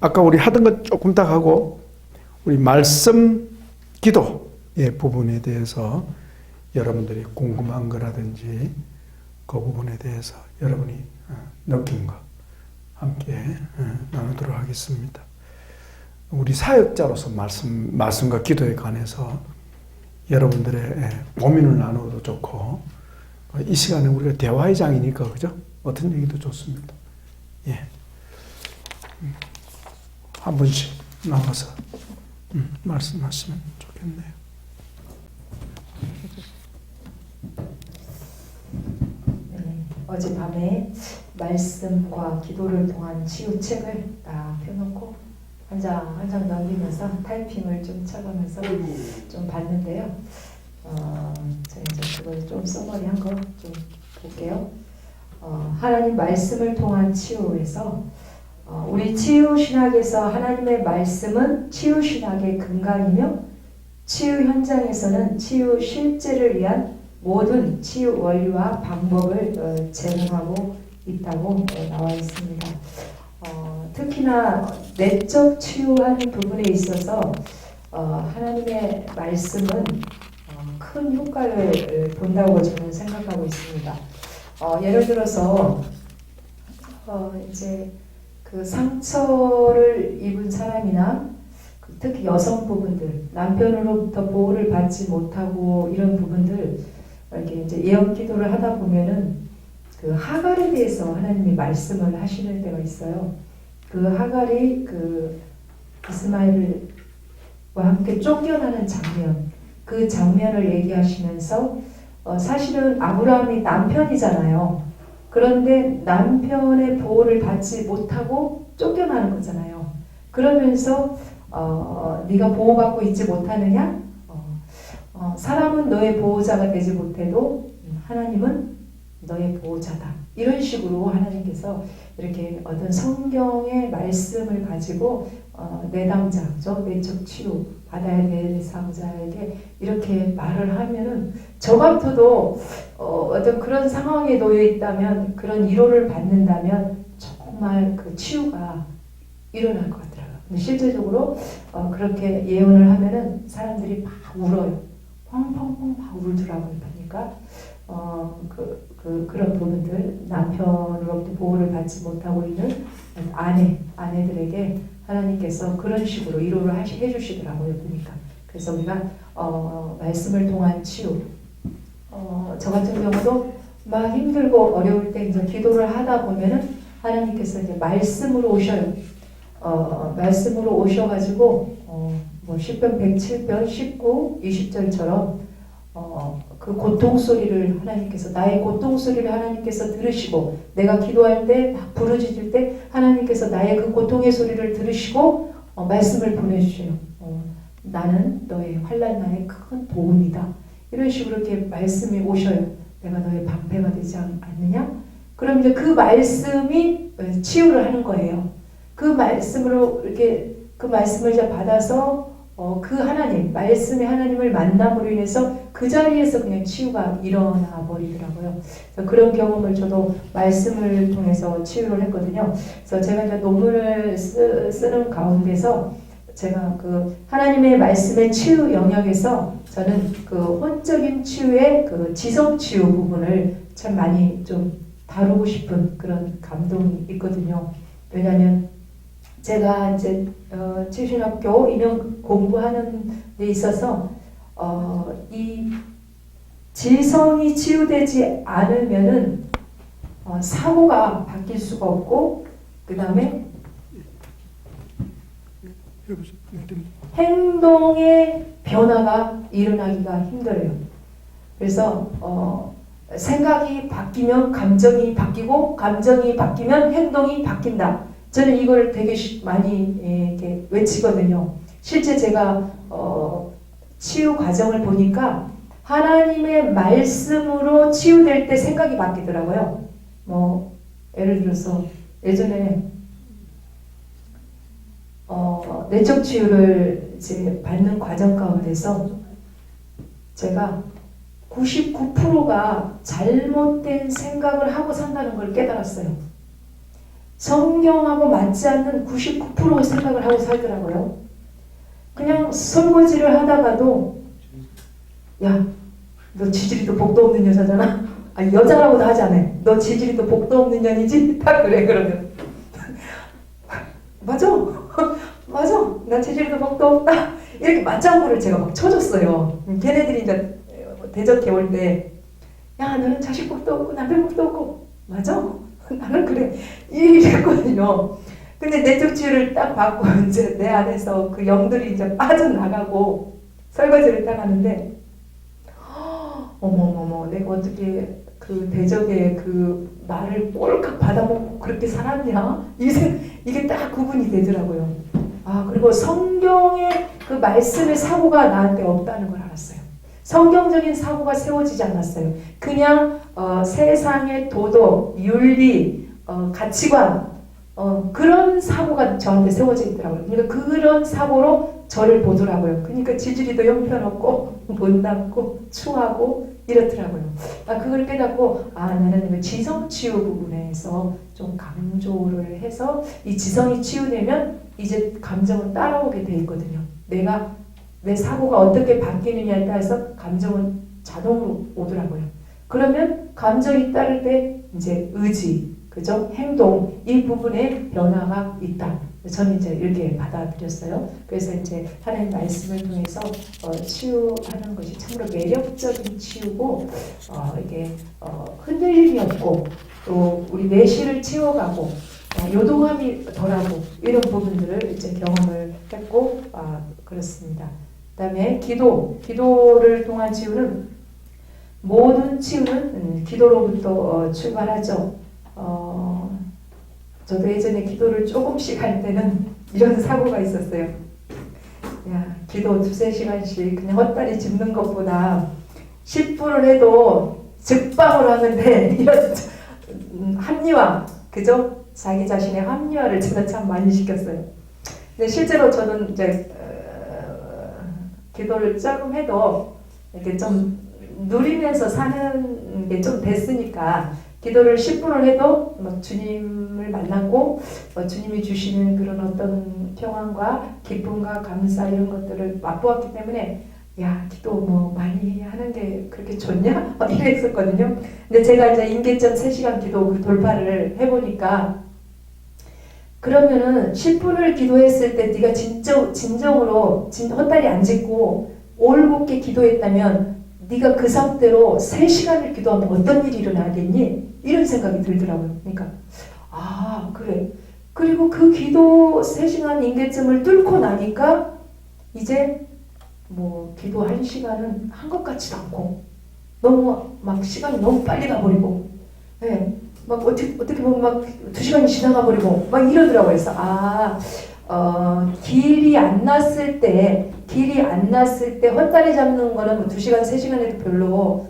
아까 우리 하던 것 조금 더 하고 우리 말씀 기도의 부분에 대해서 여러분들이 궁금한 거라든지 그 부분에 대해서 여러분이 느낀 거 함께 나누도록 하겠습니다. 우리 사역자로서 말씀과 기도에 관해서 여러분들의 고민을 나누어도 좋고 이 시간에 우리가 대화의 장이니까 그죠? 어떤 얘기도 좋습니다. 예. 한 분씩 나와서 말씀하시면 좋겠네요. 네, 어젯밤에 말씀과 기도를 통한 치유책을 딱 펴놓고 한 장 한 장 넘기면서 타이핑을 좀 쳐가면서 좀 봤는데요. 제가 이제 그걸 좀 써머리한 거 좀 볼게요. 하나님 말씀을 통한 치유에서 우리 치유신학에서 하나님의 말씀은 치유신학의 근간이며 치유 현장에서는 치유 실제를 위한 모든 치유 원리와 방법을 제공하고 있다고 나와 있습니다. 특히나 내적 치유하는 부분에 있어서 하나님의 말씀은 큰 효과를 본다고 저는 생각하고 있습니다. 예를 들어서 이제 그 상처를 입은 사람이나 특히 여성 부분들, 남편으로부터 보호를 받지 못하고 이런 부분들 이렇게 이제 예언 기도를 하다 보면은 그 하갈에 대해서 하나님이 말씀을 하시는 때가 있어요. 그 하갈이 그 이스마엘과 함께 쫓겨나는 장면, 그 장면을 얘기하시면서 사실은 아브라함이 남편이잖아요. 그런데 남편의 보호를 받지 못하고 쫓겨나는 거잖아요. 그러면서 네가 보호받고 있지 못하느냐? 사람은 너의 보호자가 되지 못해도 하나님은 너의 보호자다. 이런 식으로 하나님께서 이렇게 어떤 성경의 말씀을 가지고 내담자죠, 내적 치유 받아야 될 대상자에게 이렇게 말을 하면은 저 같아도 어떤 그런 상황에 놓여 있다면, 그런 위로를 받는다면 정말 그 치유가 일어날 것 같더라고요. 근데 실제적으로 그렇게 예언을 하면은 사람들이 막 울어요. 펑펑펑 막 울더라고요. 보니까 그런 부분들, 남편으로부터 보호를 받지 못하고 있는 아내들에게 하나님께서 그런 식으로 위로를 해주시더라고요. 보니까. 그래서 우리가 말씀을 통한 치유, 저 같은 경우도 막 힘들고 어려울 때 이제 기도를 하다 보면은 하나님께서 이제 말씀으로 오셔요. 말씀으로 오셔가지고 뭐 시편 107편 19, 20절처럼 그 고통 소리를 하나님께서, 나의 고통 소리를 하나님께서 들으시고, 내가 기도할 때 막 부르짖을 때 하나님께서 나의 그 고통의 소리를 들으시고 말씀을 보내주셔요. 나는 너의 환난 날의 큰 도움이다. 이런 식으로 이렇게 말씀이 오셔요. 내가 너의 방패가 되지 않느냐? 그럼 이제 그 말씀이 치유를 하는 거예요. 그 말씀으로 이렇게 그 말씀을 이제 받아서 그 하나님, 말씀의 하나님을 만남으로 인해서 그 자리에서 그냥 치유가 일어나 버리더라고요. 그래서 그런 경험을 저도 말씀을 통해서 치유를 했거든요. 그래서 제가 이제 논문을 쓰는 가운데서 제가 그 하나님의 말씀의 치유 영역에서 저는 그 혼적인 치유의 그 지성 치유 부분을 참 많이 좀 다루고 싶은 그런 감동이 있거든요. 왜냐하면 제가 이제 치유신학교 2년 공부하는 데 있어서 이 지성이 치유되지 않으면은 사고가 바뀔 수가 없고, 그 다음에 행동의 변화가 일어나기가 힘들어요. 그래서 생각이 바뀌면 감정이 바뀌고, 감정이 바뀌면 행동이 바뀐다. 저는 이걸 되게 많이 이렇게 외치거든요. 실제 제가 치유 과정을 보니까 하나님의 말씀으로 치유될 때 생각이 바뀌더라고요. 뭐 예를 들어서 예전에 내적 치유를 이제 받는 과정 가운데서 제가 99%가 잘못된 생각을 하고 산다는 걸 깨달았어요. 성경하고 맞지 않는 99%의 생각을 하고 살더라고요. 그냥 설거지를 하다가도 야, 너 지지리도 복도 없는 여자잖아. 아, 여자라고도 하지 않아. 너 지지리도 복도 없는 년이지? 다 그래 그러면. 맞아. 맞아. 나 지지리도 복도 없다. 이렇게 맞장구를 제가 막 쳐줬어요. 걔네들이 이제 대적해 올 때, 야, 너는 자식 복도 없고 남편 복도 없고. 맞아. 나는 그래. 이랬거든요. 근데 내적지를 딱 받고 이제 내 안에서 그 영들이 이제 빠져나가고 설거지를 딱 하는데, 어머머머, 내가 어떻게 그 대적의 그 말을 꼴깍 받아먹고 그렇게 살았냐? 이게 딱 구분이 되더라고요. 아, 그리고 성경의 그 말씀의 사고가 나한테 없다는 걸 알았어요. 성경적인 사고가 세워지지 않았어요. 그냥 세상의 도덕, 윤리, 가치관 그런 사고가 저한테 세워져 있더라고요. 그러니까 그런 사고로 저를 보더라고요. 그러니까 지지리도 형편없고 못났고 추하고 이렇더라고요. 아, 그걸 깨닫고 나는 지성 치유 부분에서 좀 강조를 해서 이 지성이 치유되면 이제 감정은 따라오게 돼 있거든요. 내 사고가 어떻게 바뀌느냐에 따라서 감정은 자동으로 오더라고요. 그러면 감정이 따를 때 이제 의지, 그죠? 행동, 이 부분에 변화가 있다. 저는 이제 이렇게 받아들였어요. 그래서 이제 하나님 말씀을 통해서 치유하는 것이 참으로 매력적인 치유고, 이게 흔들림이 없고, 또 우리 내실을 채워가고, 요동함이 덜하고 이런 부분들을 이제 경험을 했고, 그렇습니다. 그다음에 기도를 통한 치유는 모든 치유는 기도로부터 출발하죠. 저도 예전에 기도를 조금씩 할 때는 이런 사고가 있었어요. 야, 기도 2-3시간씩 그냥 헛다리 짚는 것보다 10분을 해도 즉방으로 하면 돼. 이런 합리화, 그죠? 자기 자신의 합리화를 저는 참 많이 시켰어요. 근데 실제로 저는 이제 기도를 조금 해도 이렇게 좀 누리면서 사는 게 좀 됐으니까 기도를 10분을 해도 주님을 만나고 주님이 주시는 그런 어떤 평안과 기쁨과 감사 이런 것들을 맛보았기 때문에 야, 기도 많이 하는 게 그렇게 좋냐? 이랬었거든요. 근데 제가 이제 임계점 3시간 기도 그 돌파를 해보니까 그러면은 10분을 기도했을 때 네가 진정으로 헛다리 안 짚고 올곧게 기도했다면 네가 그 상태로 3시간을 기도하면 어떤 일이 일어나겠니? 이런 생각이 들더라고요. 그러니까 그래. 그리고 그 기도 3시간 임계점을 뚫고 나니까 이제 기도 1시간은 한 것 같지도 않고 너무 막 시간이 너무 빨리 가버리고 막 어떻게 보면 막 2시간이 지나가 버리고 막 이러더라고요. 그래서 길이 안 났을 때 헛다리 잡는 거는 2시간, 3시간 해도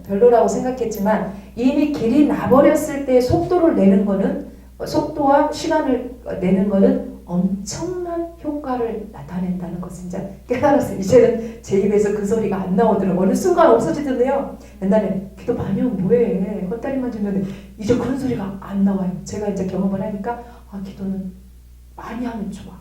별로라고 생각했지만 이미 길이 나버렸을 때 속도를 내는 거는 속도와 시간을 내는 거는 엄청난 효과를 나타낸다는 것을 이제 깨달았어요. 이제는 제 입에서 그 소리가 안 나오더라고요. 어느 순간 없어지던데요. 옛날에 기도 많이 하면 뭐해. 헛다리만 주면 이제 그런 소리가 안 나와요. 제가 이제 경험을 하니까 기도는 많이 하면 좋아.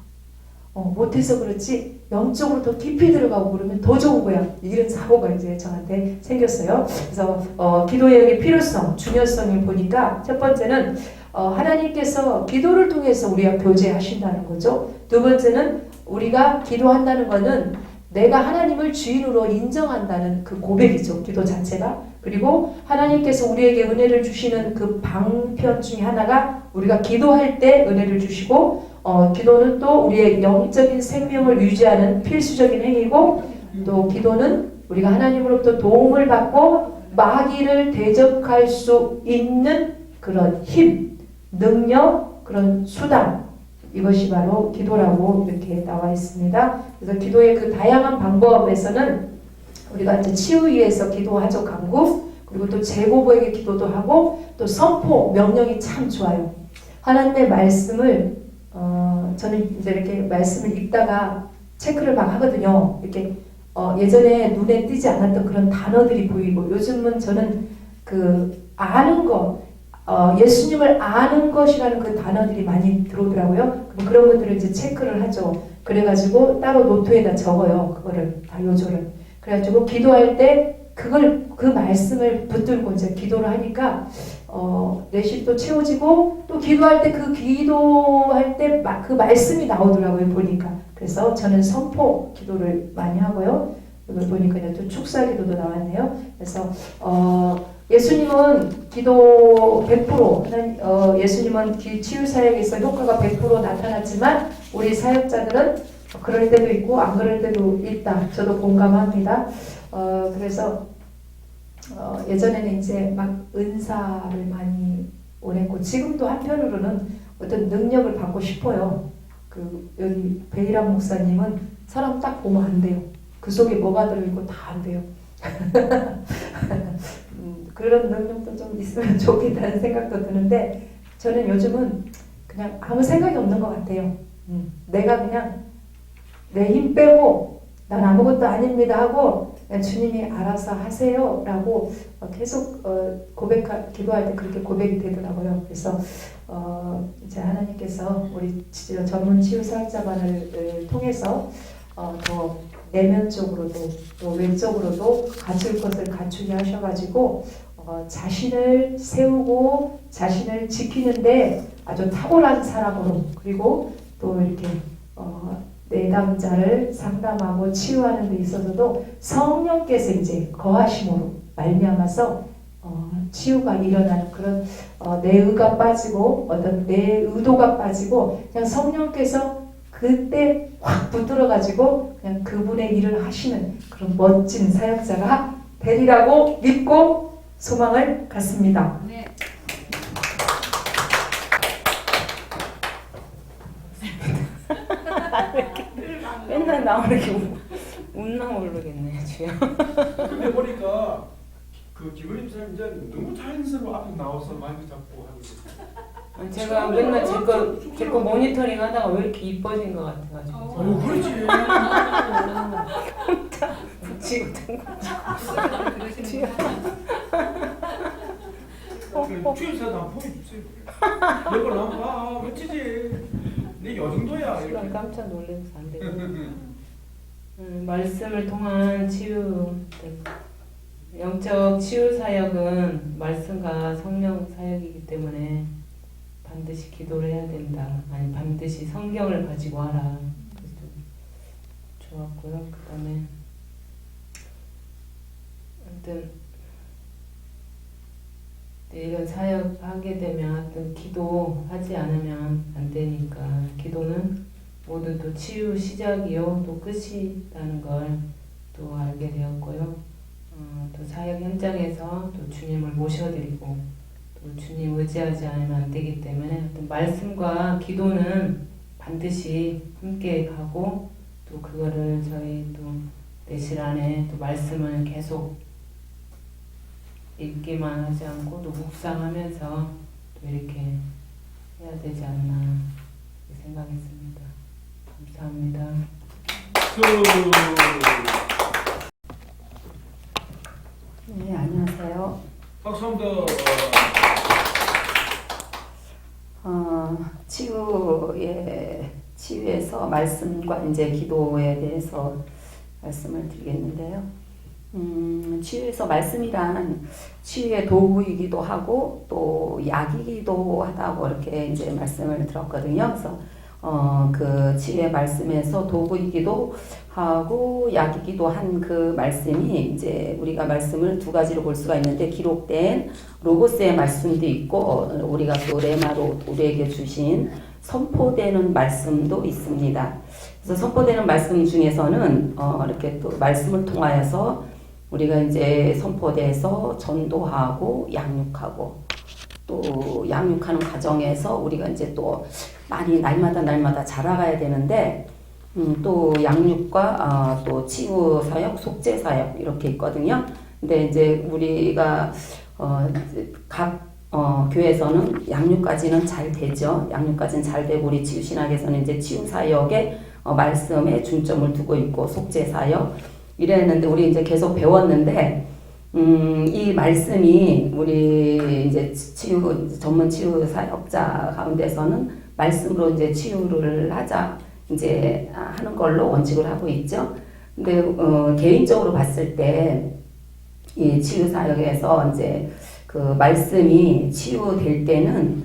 못해서 그렇지 영적으로 더 깊이 들어가고 그러면 더 좋은 거야. 이런 사고가 이제 저한테 생겼어요. 그래서 기도의 필요성, 중요성을 보니까 첫 번째는 하나님께서 기도를 통해서 우리와 교제하신다는 거죠. 두 번째는 우리가 기도한다는 것은 내가 하나님을 주인으로 인정한다는 그 고백이죠. 기도 자체가. 그리고 하나님께서 우리에게 은혜를 주시는 그 방편 중에 하나가 우리가 기도할 때 은혜를 주시고 기도는 또 우리의 영적인 생명을 유지하는 필수적인 행위고 또 기도는 우리가 하나님으로부터 도움을 받고 마귀를 대적할 수 있는 그런 힘, 능력, 그런 수단 이것이 바로 기도라고 이렇게 나와 있습니다. 그래서 기도의 그 다양한 방법에서는 우리가 이제 치유 위해서 기도하죠. 간구. 그리고 또 제보부에게 기도도 하고 또 선포, 명령이 참 좋아요. 하나님의 말씀을 저는 이제 이렇게 말씀을 읽다가 체크를 막 하거든요. 이렇게 예전에 눈에 띄지 않았던 그런 단어들이 보이고 요즘은 저는 그 아는 거 예수님을 아는 것이라는 그 단어들이 많이 들어오더라고요. 그럼 그런 것들을 이제 체크를 하죠. 그래가지고 따로 노트에다 적어요. 그거를 다 요조를. 그래가지고 기도할 때 그걸 그 말씀을 붙들고 이제 기도를 하니까 내심 또 채워지고 또 기도할 때 그 기도할 때 그 말씀이 나오더라고요. 보니까. 그래서 저는 선포 기도를 많이 하고요. 이걸 보니까 또 축사 기도도 나왔네요. 그래서 예수님은 기도 100% 예수님은 치유 사역에서 효과가 100% 나타났지만 우리 사역자들은 그럴 때도 있고 안 그럴 때도 있다. 저도 공감합니다. 그래서 예전에는 이제 막 은사를 많이 원했고 지금도 한편으로는 어떤 능력을 받고 싶어요. 여기 베이랑 목사님은 사람 딱 보면 안 돼요. 그 속에 뭐가 들어있고 다 안 돼요. 그런 능력도 좀 있으면 좋겠다는 생각도 드는데 저는 요즘은 그냥 아무 생각이 없는 것 같아요. 내가 그냥 내 힘 빼고 난 아무것도 아닙니다 하고 그냥 주님이 알아서 하세요 라고 계속 기도할 때 그렇게 고백이 되더라고요. 그래서 이제 하나님께서 우리 전문 치유 사역자반을 통해서 더 내면적으로도 또 외적으로도 갖출 것을 갖추게 하셔가지고 자신을 세우고 자신을 지키는데 아주 탁월한 사람으로 그리고 또 이렇게 내담자를 상담하고 치유하는 데 있어서도 성령께서 이제 거하심으로 말미암아서 치유가 일어나는 그런 내 의가 빠지고 어떤 내 의도가 빠지고 그냥 성령께서 그때 확 붙들어가지고 그냥 그분의 일을 하시는 그런 멋진 사역자가 되리라고 믿고 소망을 갖습니다. 네. 맨날 나오게 웃나 모르겠네 주야. 근데 보니까 그 김은임 사님 이제 너무 자연스러워 앞에 나와서 마이크 잡고 하고 있어요. 제가 맨날 제거 모니터링 하다가 왜 이렇게 이뻐진 것 같아가지고. 그렇지. 붙이고 된 거. 주임사도 한번 보여주세요. 이걸 한번 봐. 멋지지. 네, 요 정도야. 순간 깜짝 놀라서 안 되고. 말씀을 통한 치유, 영적 치유 사역은 말씀과 성령 사역이기 때문에 반드시 기도를 해야 된다. 아니 반드시 성경을 가지고 와라. 그래서 좀 좋았고요. 그다음에 아무튼 이런 사역 하게 되면 어떤 기도하지 않으면 안 되니까 기도는 모두 또 치유 시작이요 또 끝이라는 걸 또 알게 되었고요. 또 사역 현장에서 또 주님을 모셔드리고 또 주님 의지하지 않으면 안 되기 때문에 어떤 말씀과 기도는 반드시 함께 가고 또 그거를 저희 또 내실 안에 또 말씀을 계속 읽기만 하지 않고 또 묵상하면서 또 이렇게 해야 되지 않나 생각했습니다. 감사합니다. 네, 안녕하세요. 박수합니다. 치유에서 말씀과 이제 기도에 대해서 말씀을 드리겠는데요. 치유에서 말씀이란 치유의 도구이기도 하고 또 약이기도 하다고 이렇게 이제 말씀을 들었거든요. 그래서 그 치유의 말씀에서 도구이기도 하고 약이기도 한 그 말씀이 이제 우리가 말씀을 두 가지로 볼 수가 있는데 기록된 로고스의 말씀도 있고 우리가 또 레마로 우리에게 주신 선포되는 말씀도 있습니다. 그래서 선포되는 말씀 중에서는 이렇게 또 말씀을 통하여서 우리가 이제 선포돼서 전도하고 양육하고 또 양육하는 과정에서 우리가 이제 또 많이 날마다 자라가야 되는데 또 양육과 또 치유 사역, 속죄 사역 이렇게 있거든요. 근데 이제 우리가 각 교회에서는 양육까지는 잘 되죠. 양육까지는 잘 되고 우리 치유 신학에서는 이제 치유 사역에 말씀에 중점을 두고 있고 속죄 사역 이랬는데 우리 이제 계속 배웠는데 이 말씀이 우리 이제 전문 치유 사역자 가운데서는 말씀으로 이제 치유를 하자 이제 하는 걸로 원칙을 하고 있죠. 근데 개인적으로 봤을 때 이 치유 사역에서 이제 그 말씀이 치유될 때는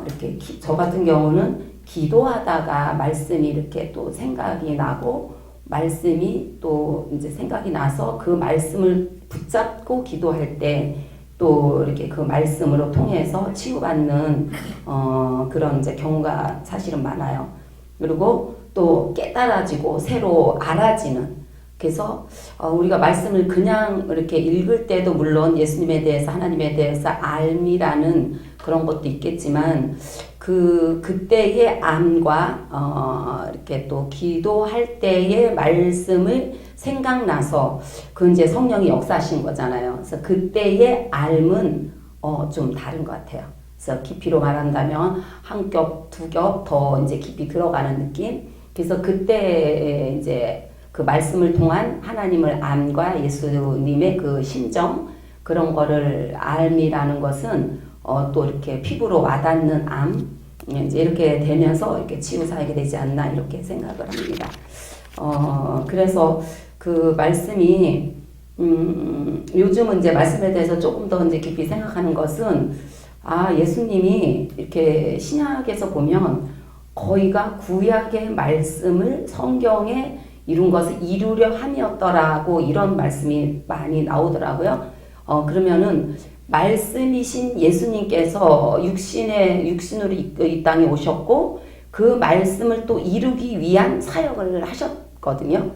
이렇게 저 같은 경우는 기도하다가 말씀이 이렇게 또 생각이 나고 말씀이 또 이제 생각이 나서 그 말씀을 붙잡고 기도할 때 또 이렇게 그 말씀으로 통해서 치유받는 그런 이제 경우가 사실은 많아요. 그리고 또 깨달아지고 새로 알아지는. 그래서 우리가 말씀을 그냥 이렇게 읽을 때도 물론 예수님에 대해서 하나님에 대해서 알미라는 그런 것도 있겠지만 그때의 암과 이렇게 또 기도할 때의 말씀을 생각나서 그 이제 성령이 역사하신 거잖아요. 그래서 그때의 알은 좀 다른 것 같아요. 그래서 깊이로 말한다면 한 겹, 두 겹 더 이제 깊이 들어가는 느낌. 그래서 그때 이제 그 말씀을 통한 하나님을 암과 예수님의 그 심정 그런 거를 알미라는 것은 또 이렇게 피부로 와닿는 암 이제 이렇게 되면서 이렇게 치유 사역이 되지 않나 이렇게 생각을 합니다. 그래서 그 말씀이 요즘은 이제 말씀에 대해서 조금 더 이제 깊이 생각하는 것은 예수님이 이렇게 신약에서 보면 거의가 구약의 말씀을 성경에 이룬 것을 이루려 함이었더라고 이런 말씀이 많이 나오더라고요. 그러면은 말씀이신 예수님께서 육신으로 이 땅에 오셨고 그 말씀을 또 이루기 위한 사역을 하셨거든요.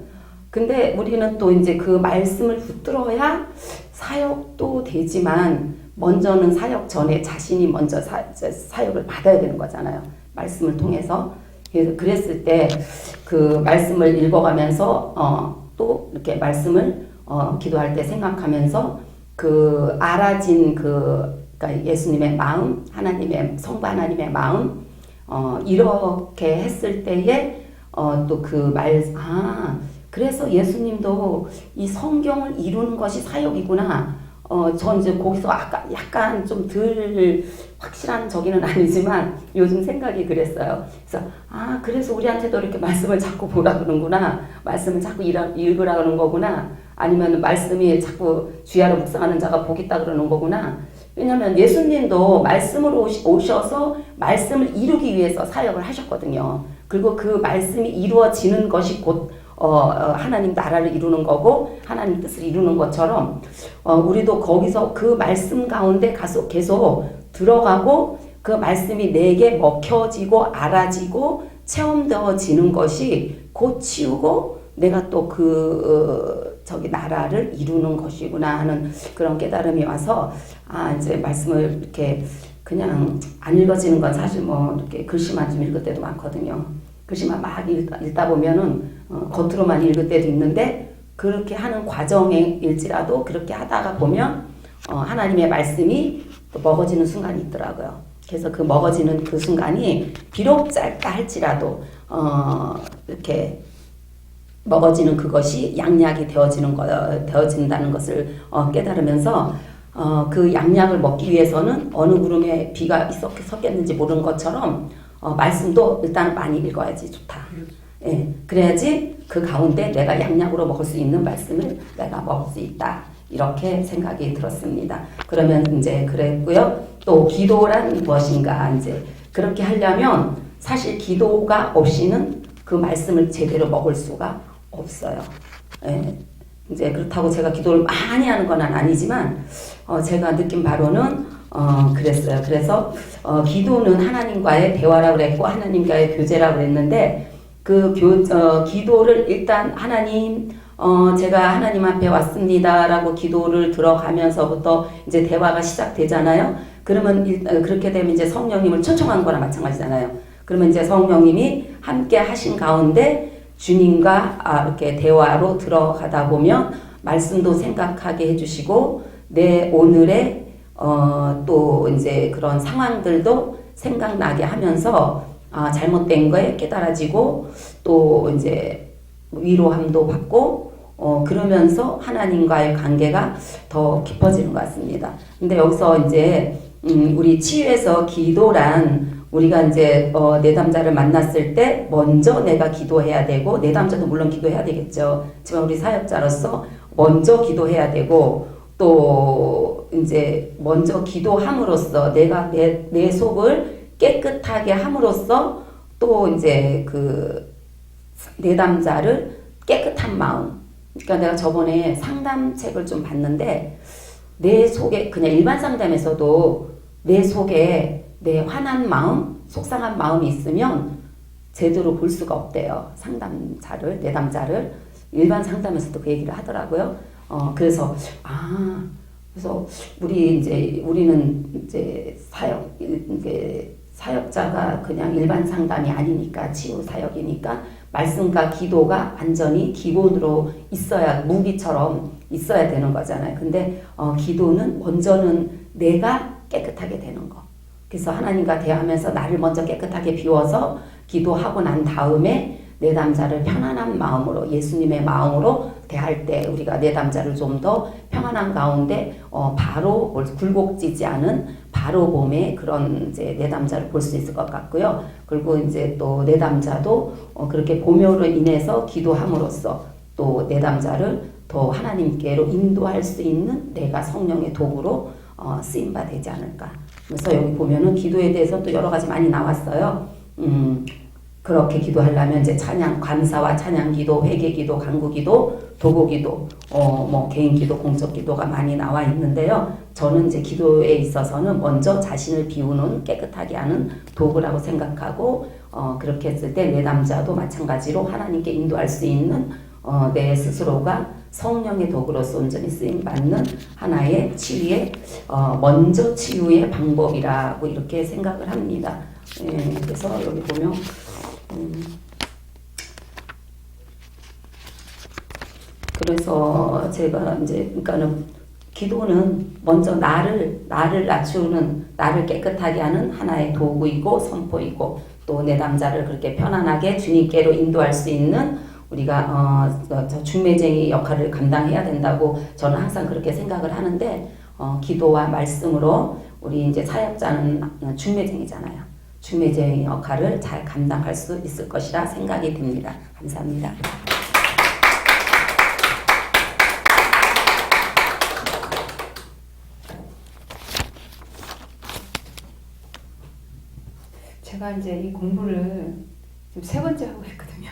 근데 우리는 또 이제 그 말씀을 붙들어야 사역도 되지만 먼저는 사역 전에 자신이 먼저 사역을 받아야 되는 거잖아요. 말씀을 통해서. 그래서 그랬을 때 그 말씀을 읽어가면서 또 이렇게 말씀을 기도할 때 생각하면서 그 알아진 그러니까 예수님의 마음, 하나님의 성부 하나님의 마음 이렇게 했을 때에 또 그 그래서 예수님도 이 성경을 이루는 것이 사역이구나. 전 이제 거기서 아까 약간 좀 덜 확실한 저기는 아니지만 요즘 생각이 그랬어요. 그래서 그래서 우리한테도 이렇게 말씀을 자꾸 보라 그러는구나. 말씀을 자꾸 읽으라 그러는 거구나. 아니면 말씀이 자꾸 주야로 묵상하는 자가 복 있다 그러는 거구나. 왜냐하면 예수님도 말씀으로 오셔서 말씀을 이루기 위해서 사역을 하셨거든요. 그리고 그 말씀이 이루어지는 것이 곧 하나님 나라를 이루는 거고 하나님 뜻을 이루는 것처럼 우리도 거기서 그 말씀 가운데 가서 계속 들어가고 그 말씀이 내게 먹혀지고 알아지고 체험되어지는 것이 곧 치우고 내가 또 저기 나라를 이루는 것이구나 하는 그런 깨달음이 와서 이제 말씀을 이렇게 그냥 안 읽어지는 건 사실 뭐 이렇게 글씨만 좀 읽을 때도 많거든요. 글씨만 막 읽다 보면은 겉으로만 읽을 때도 있는데 그렇게 하는 과정일지라도 그렇게 하다가 보면 하나님의 말씀이 또 먹어지는 순간이 있더라고요. 그래서 그 먹어지는 그 순간이 비록 짧다 할지라도 이렇게 먹어지는 그것이 양약이 되어진다는 것을 깨달으면서 그 양약을 먹기 위해서는 어느 구름에 비가 섞였는지 모르는 것처럼 말씀도 일단 많이 읽어야지 좋다. 예, 그래야지 그 가운데 내가 양약으로 먹을 수 있는 말씀을 내가 먹을 수 있다. 이렇게 생각이 들었습니다. 그러면 이제 그랬고요. 또 기도란 무엇인가 이제 그렇게 하려면 사실 기도가 없이는 그 말씀을 제대로 먹을 수가 없어요. 예, 이제 그렇다고 제가 기도를 많이 하는 건 아니지만 제가 느낀 바로는 그랬어요. 그래서 기도는 하나님과의 대화라고 그랬고 하나님과의 교제라고 그랬는데 그 기도를 일단 하나님 제가 하나님 앞에 왔습니다라고 기도를 들어가면서부터 이제 대화가 시작되잖아요. 그러면 그렇게 되면 이제 성령님을 초청한 거나 마찬가지잖아요. 그러면 이제 성령님이 함께 하신 가운데 주님과 이렇게 대화로 들어가다 보면 말씀도 생각하게 해주시고 내 오늘의 또 이제 그런 상황들도 생각나게 하면서 잘못된 거에 깨달아지고 또 이제 위로함도 받고 그러면서 하나님과의 관계가 더 깊어지는 것 같습니다. 근데 여기서 이제 우리 치유에서 기도란 우리가 이제 내담자를 만났을 때 먼저 내가 기도해야 되고 내담자도 물론 기도해야 되겠죠. 하지만 우리 사역자로서 먼저 기도해야 되고 또 이제 먼저 기도함으로써 내가 내 속을 깨끗하게 함으로써 또 이제 그 내담자를 깨끗한 마음. 그러니까 내가 저번에 상담책을 좀 봤는데 내 속에 그냥 일반 상담에서도 내 속에 내 화난 마음, 속상한 마음이 있으면 제대로 볼 수가 없대요. 상담자를, 내담자를. 일반 상담에서도 그 얘기를 하더라고요. 그래서 그래서 우리는 이제 사역자가 그냥 일반 상담이 아니니까 치유 사역이니까 말씀과 기도가 완전히 기본으로 있어야 무기처럼 있어야 되는 거잖아요. 근데 기도는 먼저는 내가 깨끗하게 되는 거. 그래서 하나님과 대화하면서 나를 먼저 깨끗하게 비워서 기도하고 난 다음에 내담자를 편안한 마음으로 예수님의 마음으로 대할 때 우리가 내담자를 좀 더 평안한 가운데 바로 굴곡지지 않은 바로 봄의 그런 이제 내담자를 볼 수 있을 것 같고요. 그리고 이제 또 내담자도 그렇게 보묘로 인해서 기도함으로써 또 내담자를 더 하나님께로 인도할 수 있는 내가 성령의 도구로 쓰임 바 되지 않을까. 그래서 여기 보면은 기도에 대해서 또 여러 가지 많이 나왔어요. 그렇게 기도하려면 이제 찬양, 감사와 찬양 기도, 회개 기도, 간구 기도, 도구 기도, 뭐 개인 기도, 공적 기도가 많이 나와 있는데요. 저는 이제 기도에 있어서는 먼저 자신을 비우는 깨끗하게 하는 도구라고 생각하고, 그렇게 했을 때 내담자도 마찬가지로 하나님께 인도할 수 있는 내 스스로가 성령의 도구로서 온전히 쓰임 받는 하나의 치유의 먼저 치유의 방법이라고 이렇게 생각을 합니다. 그래서 여기 보면 그래서 제가 이제 그러니까는 기도는 먼저 나를 낮추는 나를 깨끗하게 하는 하나의 도구이고 선포이고 또 내담자를 그렇게 편안하게 주님께로 인도할 수 있는 우리가 중매쟁이 역할을 감당해야 된다고 저는 항상 그렇게 생각을 하는데 기도와 말씀으로 우리 이제 사역자는 중매쟁이잖아요. 중매쟁이 역할을 잘 감당할 수 있을 것이라 생각이 듭니다. 감사합니다. 제가 이제 이 공부를 지금 3번째 하고 있거든요.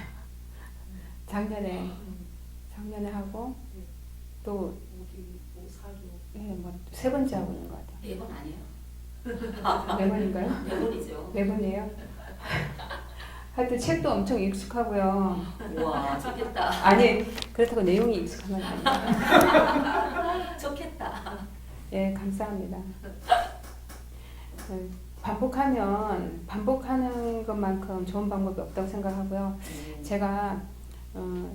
작년에 하고 또 뭐 3번째 하고 있는 것 같아요. 매번 아니에요? 4번인가요? 매번이죠. 4번이에요? 하여튼 책도 엄청 익숙하고요. 우와, 좋겠다. 아니 그렇다고 내용이 익숙한 건 아니에요. 좋겠다. 예, 감사합니다. 반복하는 것만큼 좋은 방법이 없다고 생각하고요. 제가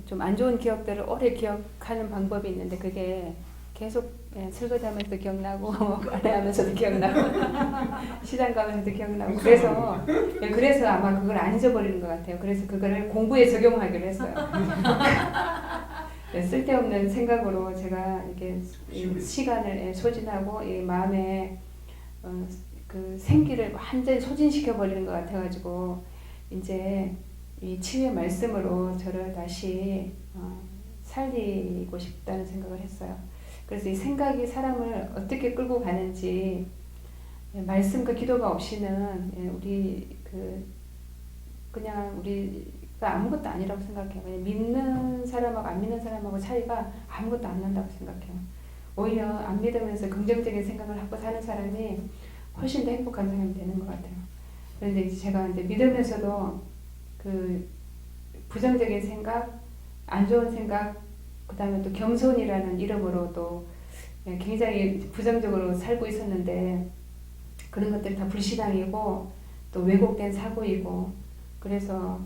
좀 안 좋은 기억들을 오래 기억하는 방법이 있는데 그게 계속 설거지하면서도 기억나고 빨래하면서도 기억나고 시장 가면서도 기억나고 그래서 아마 그걸 안 잊어버리는 것 같아요. 그래서 그거를 공부에 적용하기로 했어요. 쓸데없는 생각으로 제가 이렇게 시간을 소진하고 이 마음에 그 생기를 완전히 소진시켜 버리는 것 같아가지고 이제 이 치유의 말씀으로 저를 다시 살리고 싶다는 생각을 했어요. 그래서 이 생각이 사람을 어떻게 끌고 가는지 말씀과 기도가 없이는 그냥 우리가 아무것도 아니라고 생각해요. 믿는 사람하고 안 믿는 사람하고 차이가 아무것도 안 난다고 생각해요. 오히려 안 믿으면서 긍정적인 생각을 하고 사는 사람이 훨씬 더 행복한 사람이 되는 것 같아요. 그런데 이제 제가 이제 믿으면서도 그 부정적인 생각, 안 좋은 생각, 그 다음에 또 겸손이라는 이름으로 또 굉장히 부정적으로 살고 있었는데 그런 것들이 다 불신앙이고 또 왜곡된 사고이고 그래서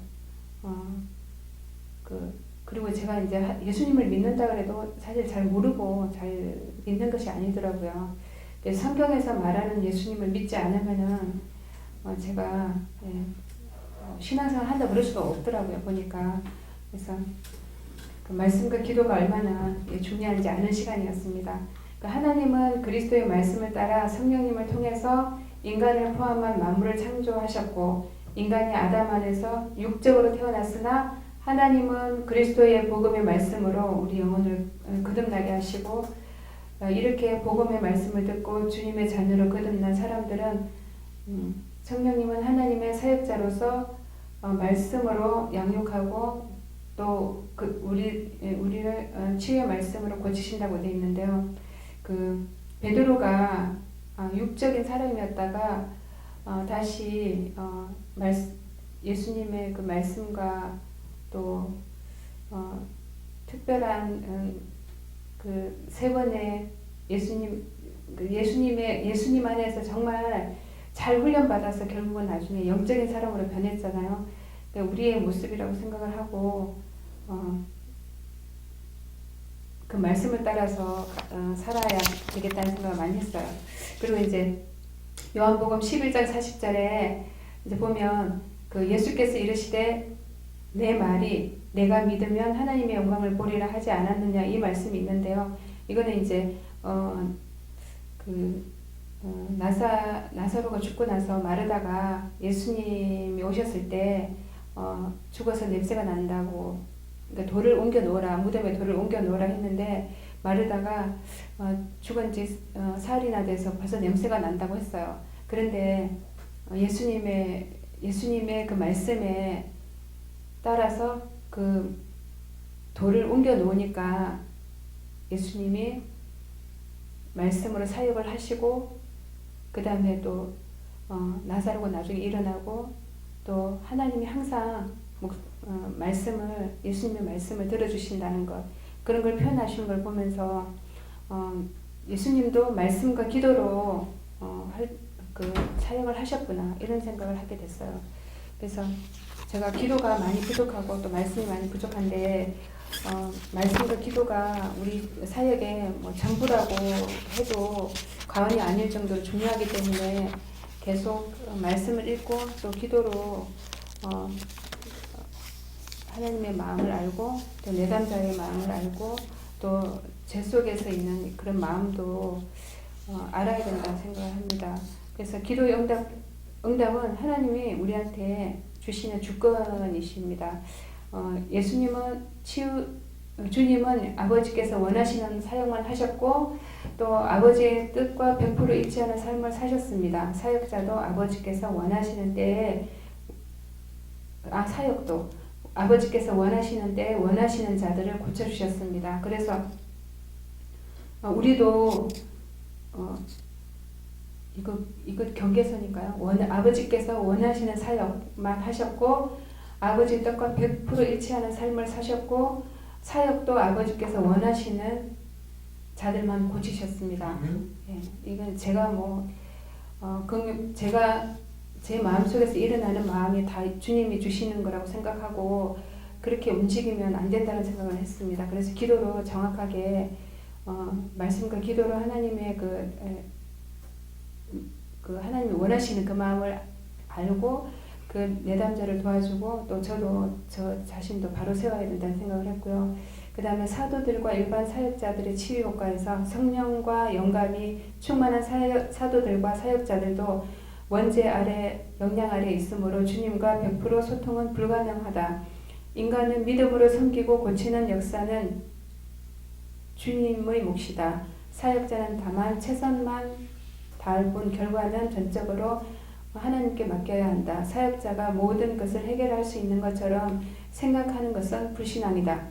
그리고 제가 이제 예수님을 믿는다 그래도 사실 잘 모르고 잘 믿는 것이 아니더라고요. 성경에서 말하는 예수님을 믿지 않으면은 제가 신앙생활 한다 그럴 수가 없더라고요. 보니까 그래서 그 말씀과 기도가 얼마나 중요한지 아는 시간이었습니다. 하나님은 그리스도의 말씀을 따라 성령님을 통해서 인간을 포함한 만물을 창조하셨고 인간이 아담 안에서 육적으로 태어났으나 하나님은 그리스도의 복음의 말씀으로 우리 영혼을 거듭나게 하시고 이렇게 복음의 말씀을 듣고 주님의 자녀로 거듭난 사람들은 성령님은 하나님의 사역자로서 말씀으로 양육하고 또 우리를 치유의 말씀으로 고치신다고 되어 있는데요. 그 베드로가 육적인 사람이었다가 다시 예수님의 그 말씀과 또 특별한 그 세 번의 예수님 안에서 정말 잘 훈련받아서 결국은 나중에 영적인 사람으로 변했잖아요. 그러니까 우리의 모습이라고 생각을 하고 그 말씀을 따라서 살아야 되겠다는 생각을 많이 했어요. 그리고 이제 요한복음 11장 40절에 이제 보면 그 예수께서 이르시되 내 말이 내가 믿으면 하나님의 영광을 보리라 하지 않았느냐 이 말씀이 있는데요. 이거는 이제 나사로가 죽고 나서 마르다가 예수님이 오셨을 때 죽어서 냄새가 난다고 그러니까 돌을 옮겨 놓으라 무덤에 돌을 옮겨 놓으라 했는데 마르다가 죽은 지 사흘이나 돼서 벌써 냄새가 난다고 했어요. 그런데 예수님의 그 말씀에 따라서 그 돌을 옮겨 놓으니까 예수님이 말씀으로 사역을 하시고 그 다음에 또 나사로가 나중에 일어나고 또 하나님이 항상 예수님의 말씀을 들어주신다는 것 그런 걸 표현하시는 걸 보면서 예수님도 말씀과 기도로 그 사역을 하셨구나 이런 생각을 하게 됐어요. 그래서 제가 기도가 많이 부족하고 또 말씀이 많이 부족한데 말씀과 기도가 우리 사역의 뭐 전부라고 해도 과언이 아닐 정도로 중요하기 때문에 계속 말씀을 읽고 또 기도로 하나님의 마음을 알고 또 내담자의 마음을 알고 또 제 속에서 있는 그런 마음도 알아야 된다고 생각을 합니다. 그래서 기도의 응답은 하나님이 우리한테 주시는 주권이십니다. 주님은 아버지께서 원하시는 사역만 하셨고 또 아버지의 뜻과 100% 일치하는 삶을 사셨습니다. 사역자도 아버지께서 원하시는 때에 사역도 아버지께서 원하시는 때에 원하시는 자들을 고쳐주셨습니다. 그래서 우리도 이거 경계선인가요? 아버지께서 원하시는 사역만 하셨고 아버지 뜻과 100% 일치하는 삶을 사셨고 사역도 아버지께서 원하시는 자들만 고치셨습니다. 예, 이건 제가 제가 제 마음속에서 일어나는 마음이 다 주님이 주시는 거라고 생각하고 그렇게 움직이면 안 된다는 생각을 했습니다. 그래서 기도로 정확하게 말씀과 기도로 하나님의 하나님이 원하시는 그 마음을 알고 그 내담자를 도와주고 또 저도 저 자신도 바로 세워야 된다는 생각을 했고요. 그 다음에 사도들과 일반 사역자들의 치유 효과에서 성령과 영감이 충만한 사도들과 사역자들도 원죄 아래 영향 아래 있으므로 주님과 100% 소통은 불가능하다. 인간은 믿음으로 섬기고 고치는 역사는 주님의 몫이다. 사역자는 다만 최선만 다해본 결과는 전적으로 하나님께 맡겨야 한다. 사역자가 모든 것을 해결할 수 있는 것처럼 생각하는 것은 불신앙이다.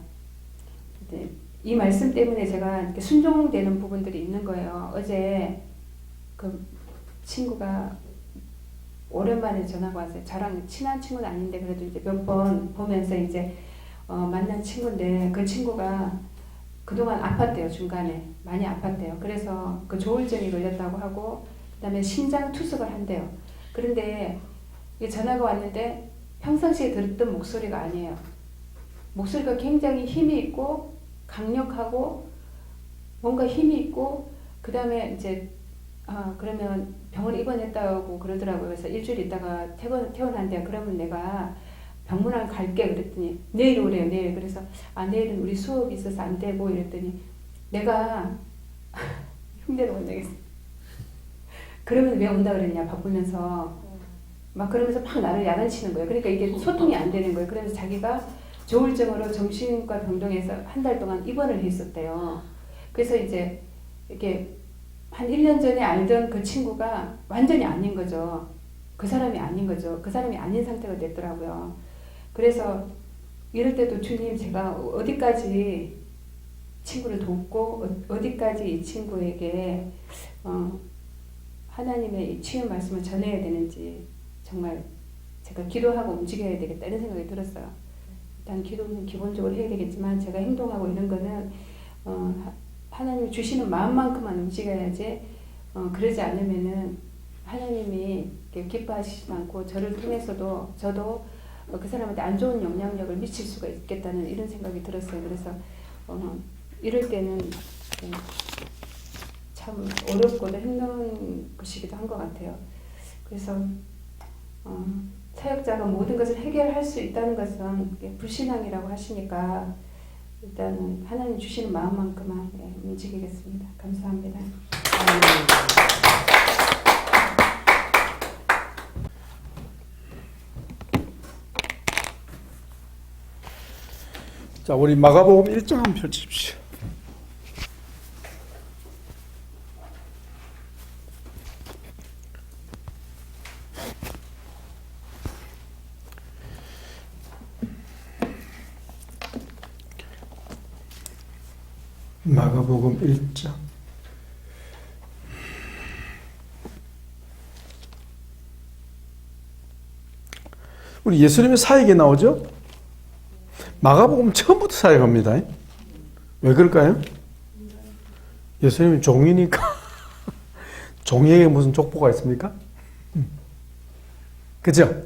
이 말씀 때문에 제가 이렇게 순종되는 부분들이 있는 거예요. 어제 그 친구가 오랜만에 전화가 왔어요. 저랑 친한 친구는 아닌데 그래도 이제 몇 번 보면서 이제 만난 친구인데 그 친구가 그동안 아팠대요. 중간에 많이 아팠대요. 그래서 그 조울증이 걸렸다고 하고 그 다음에 심장 투석을 한대요. 그런데 전화가 왔는데 평상시에 들었던 목소리가 아니에요. 목소리가 굉장히 힘이 있고 강력하고 뭔가 힘이 있고 그 다음에 이제 그러면 병원에 입원했다고 그러더라고요. 그래서 일주일 있다가 퇴원한대요. 그러면 내가 병문안 갈게 그랬더니 내일 오래요. 내일. 그래서 내일은 우리 수업이 있어서 안 되고 이랬더니 내가 흉내를 못 내겠어. 그러면 왜 온다 그랬냐 바쁘면서 막 그러면서 막 나를 야단치는 거예요. 그러니까 이게 소통이 안 되는 거예요. 그래서 자기가 조울증으로 정신과 병동에서 한 달 동안 입원을 했었대요. 그래서 이제 이렇게 한 1년 전에 알던 그 친구가 완전히 아닌 거죠. 그 사람이 아닌 거죠. 그 사람이 아닌 상태가 됐더라고요. 그래서 이럴 때도 주님 제가 어디까지 친구를 돕고 어디까지 이 친구에게 하나님의 이 치유 말씀을 전해야 되는지 정말 제가 기도하고 움직여야 되겠다 이런 생각이 들었어요. 일단 기도는 기본적으로 해야 되겠지만 제가 행동하고 이런 거는 하나님이 주시는 마음만큼만 움직여야지 그러지 않으면은 하나님이 기뻐하시지 않고 저를 통해서도 저도 그 사람한테 안 좋은 영향력을 미칠 수가 있겠다는 이런 생각이 들었어요. 그래서 이럴 때는 참 어렵고도 힘든 것이기도 한 것 같아요. 그래서 사역자가 모든 것을 해결할 수 있다는 것은 불신앙이라고 하시니까 일단은 하나님 주시는 마음만큼만 움직이겠습니다. 감사합니다. 자, 우리 마가복음 1장 한번 펼치십시오. 마가복음 1장. 우리 예수님의 사역에 나오죠? 마가복음 처음부터 사역합니다. 왜 그럴까요? 예수님은 종이니까. 종에게 무슨 족보가 있습니까? 그죠?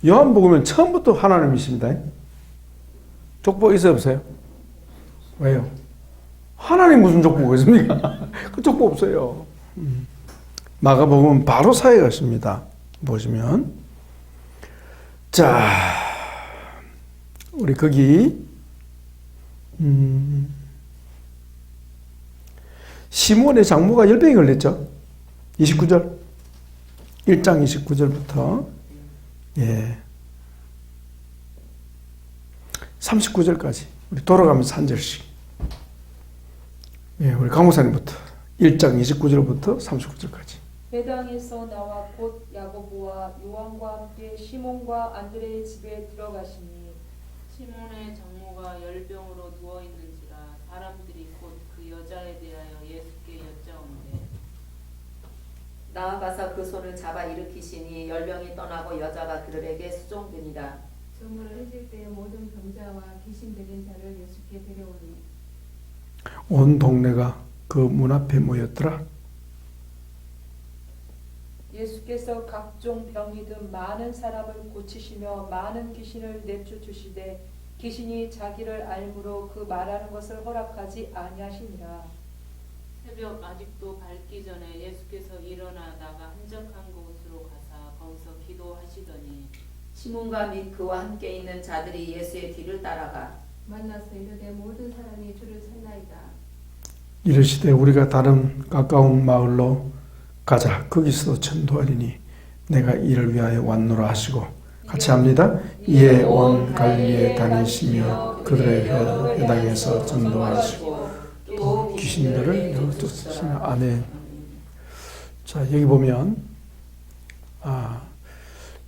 요한복음은 처음부터 하나님이십니다. 족보 있어요, 없어요? 왜요? 하나님 무슨 족보가 있습니까? 그 족보 없어요. 마가복음은 바로 사역하십니다. 보시면 자, 우리 거기 시몬의 장모가 열병이 걸렸죠. 29절 1장 29절부터 39절까지 우리 돌아가면서 한 절씩 우리 강목사님부터 1장 29절부터 39절까지. 회당에서 나와 곧 야고보와 요한과 함께 시몬과 안드레의 집에 들어가시니 시몬의 장모가 열병으로 누워 있는지라 사람들이 곧 그 여자에 대하여 예수께 여짜오는데 나아가서 그 손을 잡아 일으키시니 열병이 떠나고 여자가 그들에게 수종되니라. 저물을 해질 때 모든 병자와 귀신 들린 자를 예수께 데려오니 온 동네가 그 문 앞에 모였더라. 예수께서 각종 병이 든 많은 사람을 고치시며 많은 귀신을 내쫓으시되 귀신이 자기를 알므로 그 말하는 것을 허락하지 아니하시니라. 새벽 아직도 밝기 전에 예수께서 일어나 나가 한적한 곳으로 가사 거기서 기도하시더니 시몬과 및 그와 함께 있는 자들이 예수의 뒤를 따라가 만나서 이르되 모든 사람이 주를 찾나이다. 이르시되 우리가 다른 가까운 마을로 가자. 거기서 전도하리니 내가 이를 위하여 왔노라 하시고 같이 합니다. 이에 온 갈릴리에 다니시며 그들의 회당에서 전도하시고 또 귀신들을 내쫓으시며 아멘. 자, 여기 보면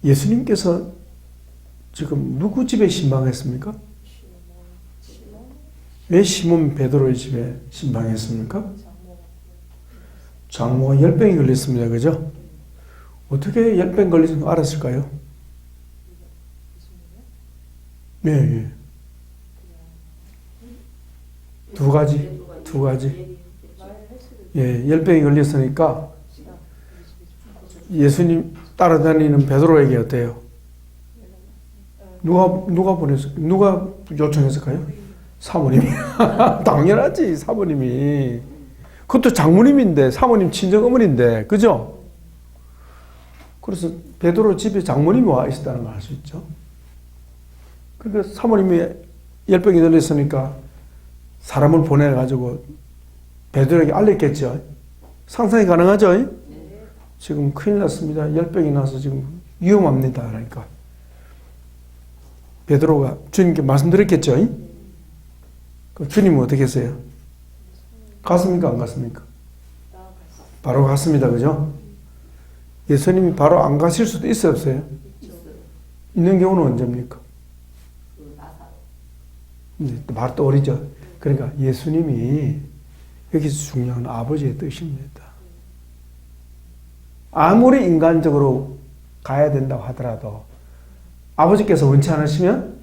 예수님께서 지금 누구 집에 신방했습니까? 왜 시몬 베드로의 집에 신방했습니까? 장모가 열병이 걸렸습니다. 그죠? 어떻게 열병 걸리는 거 알았을까요? 네. 두 가지. 열병이 걸렸으니까 예수님 따라다니는 베드로에게 어때요? 누가 요청했을까요? 사모님이. 당연하지, 사모님이. 그것도 장모님인데, 사모님 친정 어머니인데, 그죠? 그래서 베드로 집에 장모님이 와 있었다는 걸 알 수 있죠. 그러니까 사모님이 열병이 들렸으니까 사람을 보내가지고 베드로에게 알렸겠죠. 상상이 가능하죠? 지금 큰일 났습니다. 열병이 나서 지금 위험합니다. 그러니까 베드로가 주님께 말씀드렸겠죠. 그 주님은 어떻게 했어요? 갔습니까? 안 갔습니까? 바로 갔습니다. 그죠? 예수님이 바로 안 가실 수도 있어요, 없어요? 있는 경우는 언제입니까? 바로 떠오르죠. 그러니까 예수님이 여기서 중요한 아버지의 뜻입니다. 아무리 인간적으로 가야 된다고 하더라도 아버지께서 원치 않으시면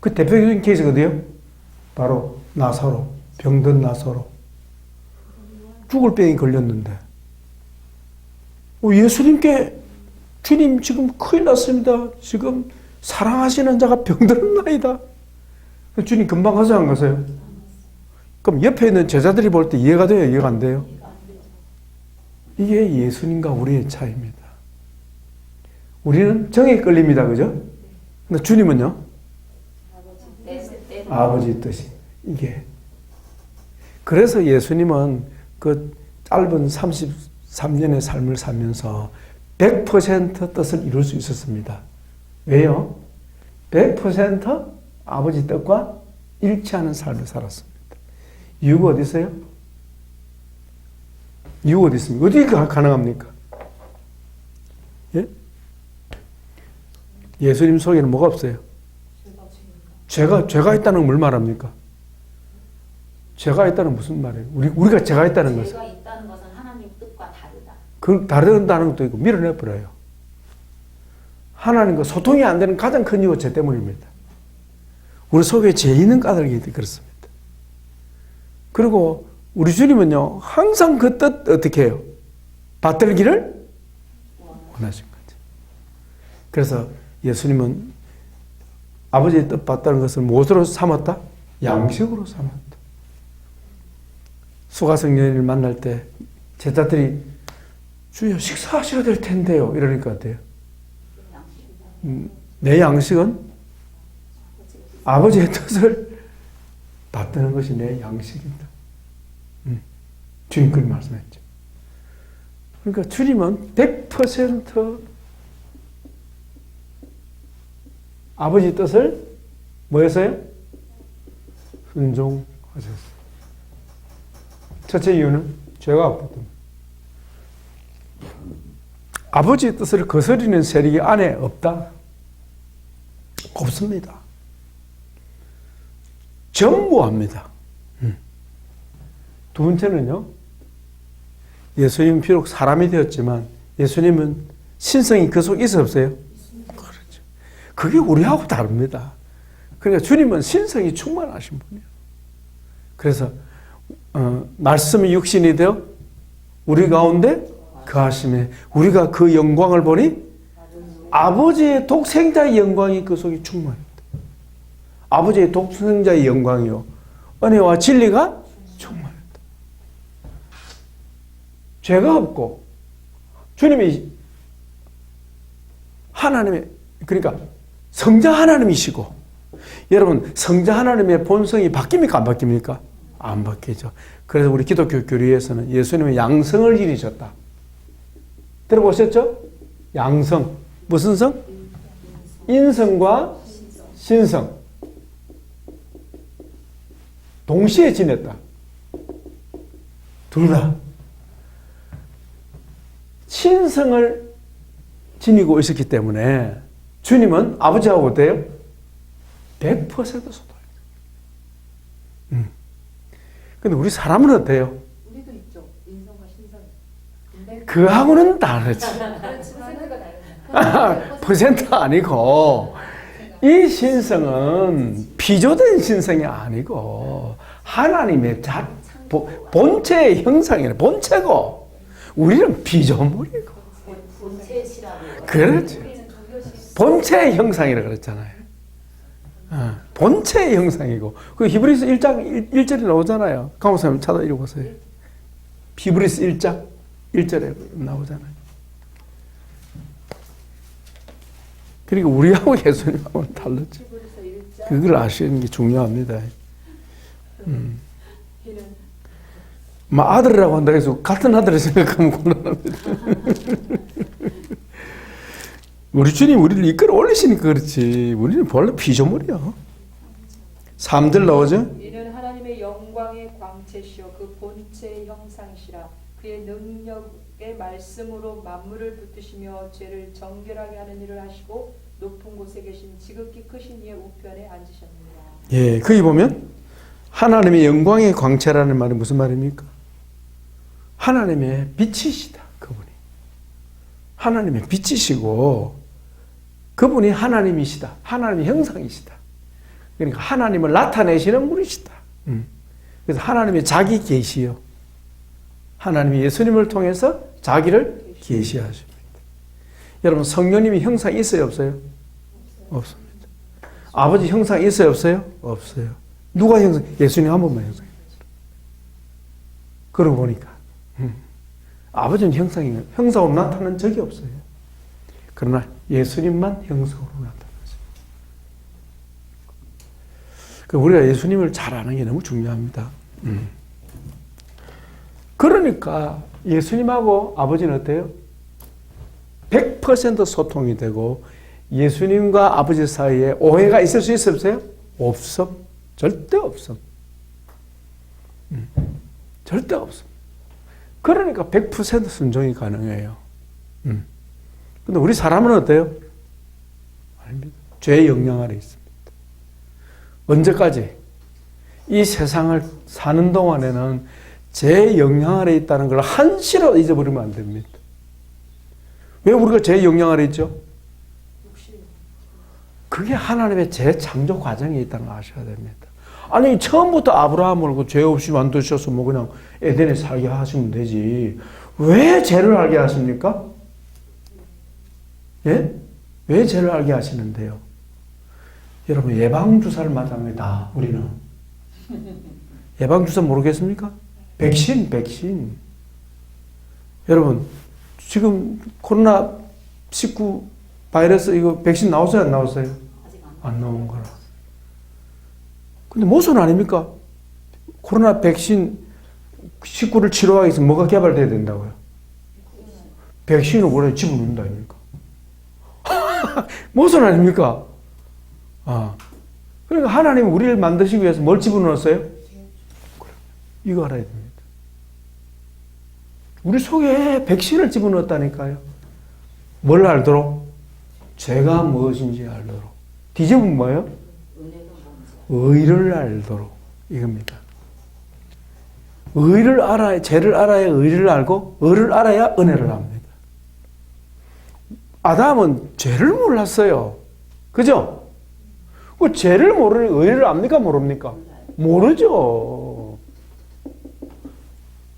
그 대표적인 케이스가 어디요? 바로 나사로, 병든 나사로. 죽을 병이 걸렸는데 예수님께 주님 지금 큰일 났습니다. 지금 사랑하시는 자가 병들었나이다. 주님 금방 가서 안 가세요? 그럼 옆에 있는 제자들이 볼 때 이해가 돼요? 이해가 안 돼요? 이게 예수님과 우리의 차이입니다. 우리는 정에 끌립니다. 그죠? 근데 주님은요? 아버지 뜻이. 이게. 그래서 예수님은 그 짧은 33년의 삶을 살면서 100% 뜻을 이룰 수 있었습니다. 왜요? 100% 아버지 뜻과 일치하는 삶을 살았습니다. 이유가 어디 있어요? 이유가 어디 있습니까? 어디 가능합니까? 예? 예수님 속에는 뭐가 없어요? 죄가 있다는 걸 뭘 말합니까? 죄가 있다는 무슨 말이에요? 우리가 죄가 있다는 것은? 죄가 있다는 것은 하나님 뜻과 다르다. 그 다르다는 것도 있고 밀어내버려요. 하나님과 소통이 안 되는 가장 큰 이유가 죄 때문입니다. 우리 속에 죄 있는 까닭이 그렇습니다. 그리고 우리 주님은요, 항상 그 뜻 어떻게 해요? 받들기를 원하신 거죠. 그래서 예수님은 아버지의 뜻 받다는 것을 무엇으로 삼았다? 양식으로 삼았다. 수가성년을 만날 때 제자들이 주여 식사하셔야 될 텐데요. 이러니까 어때요? 내 양식은 아버지의 뜻을 받드는 것이 내 양식입니다. 주님 그렇게 말씀했죠. 그러니까 주님은 100% 아버지 뜻을 뭐였어요? 순종하셨어요. 첫째 이유는 죄가 없거든요. 아버지의 뜻을 거스리는 세력이 안에 없다? 없습니다. 전무합니다. 두 번째는요, 예수님은 비록 사람이 되었지만 예수님은 신성이 그 속에 있어 없어요? 그렇죠. 그게 우리하고 다릅니다. 그러니까 주님은 신성이 충만하신 분이에요. 그래서 말씀이 육신이 되어 우리 가운데 거하심에 우리가 그 영광을 보니 아버지의 독생자의 영광이 그 속에 충만합니다. 아버지의 독생자의 영광이요, 은혜와 진리가 충만합니다. 죄가 없고 주님이 하나님의, 그러니까 성자 하나님이시고, 여러분 성자 하나님의 본성이 바뀝니까? 안 바뀝니까? 안 바뀌죠. 그래서 우리 기독교 교리에서는 예수님의 양성을 이루셨다. 들어보셨죠? 양성. 무슨 성? 인성과 신성. 동시에 지냈다. 둘 다. 신성을 지니고 있었기 때문에 주님은 아버지하고 어때요? 100% 소통해요. 근데 우리 사람은 어때요? 우리도 있죠. 인성과 신성. 그하고는 다르지. 퍼센트 아니고, 이 신성은 비조된 신성이 아니고 하나님의 본체의 형상이래. 본체고 우리는 비조물이고. 그렇지. 본체의 형상이라 그랬잖아요. 본체의 형상이고. 그 히브리서 1장 1절에 나오잖아요. 강호사님 찾아 읽어보세요. 히브리서 1장 1절에 나오잖아요. 그러니까 우리하고 예수님하고는 다르죠. 히브리서 1장 그걸 아시는 게 중요합니다. 이는 아들이라고 한다 해서 같은 아들을 생각하면 곤란합니다. 우리 주님 우리를 이끌어 올리시니까 그렇지. 우리는 원래 피조물이야. 3절 나오죠? 이는 하나님의 영광의 광채시요 그 본체의 형상이시라. 그의 능력의 말씀으로 만물을 붙드시며 죄를 정결하게 하는 일을 하시고 높은 곳에 계신 지극히 크신 이의 우편에 앉으셨느니라. 예, 거기 보면 하나님의 영광의 광채라는 말이 무슨 말입니까? 하나님의 빛이시다. 그분이. 하나님의 빛이시고 그분이 하나님이시다. 하나님의 형상이시다. 그러니까 하나님을 나타내시는 분이시다. 그래서 하나님의 자기 계시요. 하나님이 예수님을 통해서 자기를 계시하십니다. 여러분 성령님이 형상이 있어요, 없어요? 없습니다. 아버지 형상이 있어요, 없어요? 없어요. 누가 형상? 예수님 한 번만 형상이 있어요. 그러고 보니까 아버지는 형상으로 나타난 적이 없어요. 그러나 예수님만 형상으로 나타났어요. 우리가 예수님을 잘 아는 게 너무 중요합니다. 그러니까 예수님하고 아버지는 어때요? 100% 소통이 되고 예수님과 아버지 사이에 오해가 있을 수 있어요? 없어요? 없음. 절대 없음. 절대 없음. 그러니까 100% 순종이 가능해요. 근데 우리 사람은 어때요? 아닙니다. 죄의 영향 아래 있습니다. 언제까지? 이 세상을 사는 동안에는 죄의 영향 아래 있다는 걸 한시라도 잊어버리면 안 됩니다. 왜 우리가 죄의 영향 아래 있죠? 그게 하나님의 재창조 과정에 있다는 걸 아셔야 됩니다. 아니 처음부터 아브라함을 죄 없이 만드셔서 뭐 그냥 에덴에 살게 하시면 되지. 왜 죄를 알게 하십니까? 예? 왜 죄를 알게 하시는데요? 여러분 예방주사를 맞습니다. 우리는. 예방주사 모르겠습니까? 백신. 여러분 지금 코로나19 바이러스 이거 백신 나왔어요? 안 나왔어요? 안 나온 거라. 근데 모순 아닙니까? 코로나 백신 19를 치료하기 위해서 뭐가 개발돼야 된다고요? 백신을 원래 집어넣는다 아닙니까? 모순 아닙니까? 그러니까 하나님은 우리를 만드시기 위해서 뭘 집어넣었어요? 이거 알아야 됩니다. 우리 속에 백신을 집어넣었다니까요. 뭘 알도록? 죄가 무엇인지 알도록. 뒤집으면 뭐예요? 의를 알도록. 이겁니다. 의를 알아야, 죄를 알아야 의를 알고, 의를 알아야 은혜를 압니다. 아담은 죄를 몰랐어요. 그죠? 그 죄를 모르니 의를 압니까? 모릅니까? 모르죠.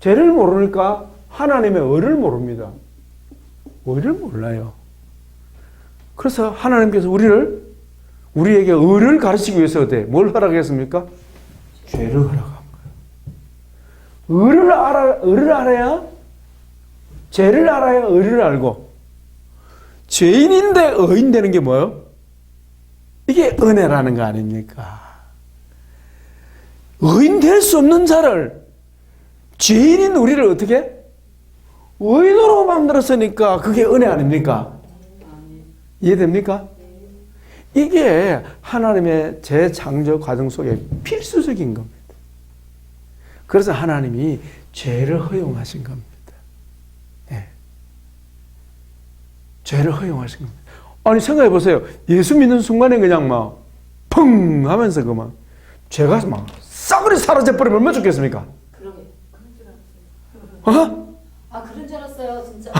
죄를 모르니까 하나님의 의를 모릅니다. 의를 몰라요. 그래서 하나님께서 우리에게 의를 가르치기 위해서 뭘 허락했습니까? 죄를 허락한 거예요. 의를 알아야, 죄를 알아야 의를 알고, 죄인인데 의인 되는 게 뭐예요? 이게 은혜라는 거 아닙니까? 의인 될 수 없는 자를, 죄인인 우리를 어떻게? 의인으로 만들었으니까 그게 은혜 아닙니까? 이해됩니까? 이게 하나님의 재창조 과정 속에 필수적인 겁니다. 그래서 하나님이 죄를 허용하신 겁니다. 네. 죄를 허용하신 겁니다. 아니 생각해 보세요. 예수 믿는 순간에 그냥 막 펑 하면서 그만 죄가 막 싸그리 사라져 버리면 얼마나 좋겠습니까? 그러게 그런 줄 알았어요. 어? 아 그런 줄 알았어요 진짜.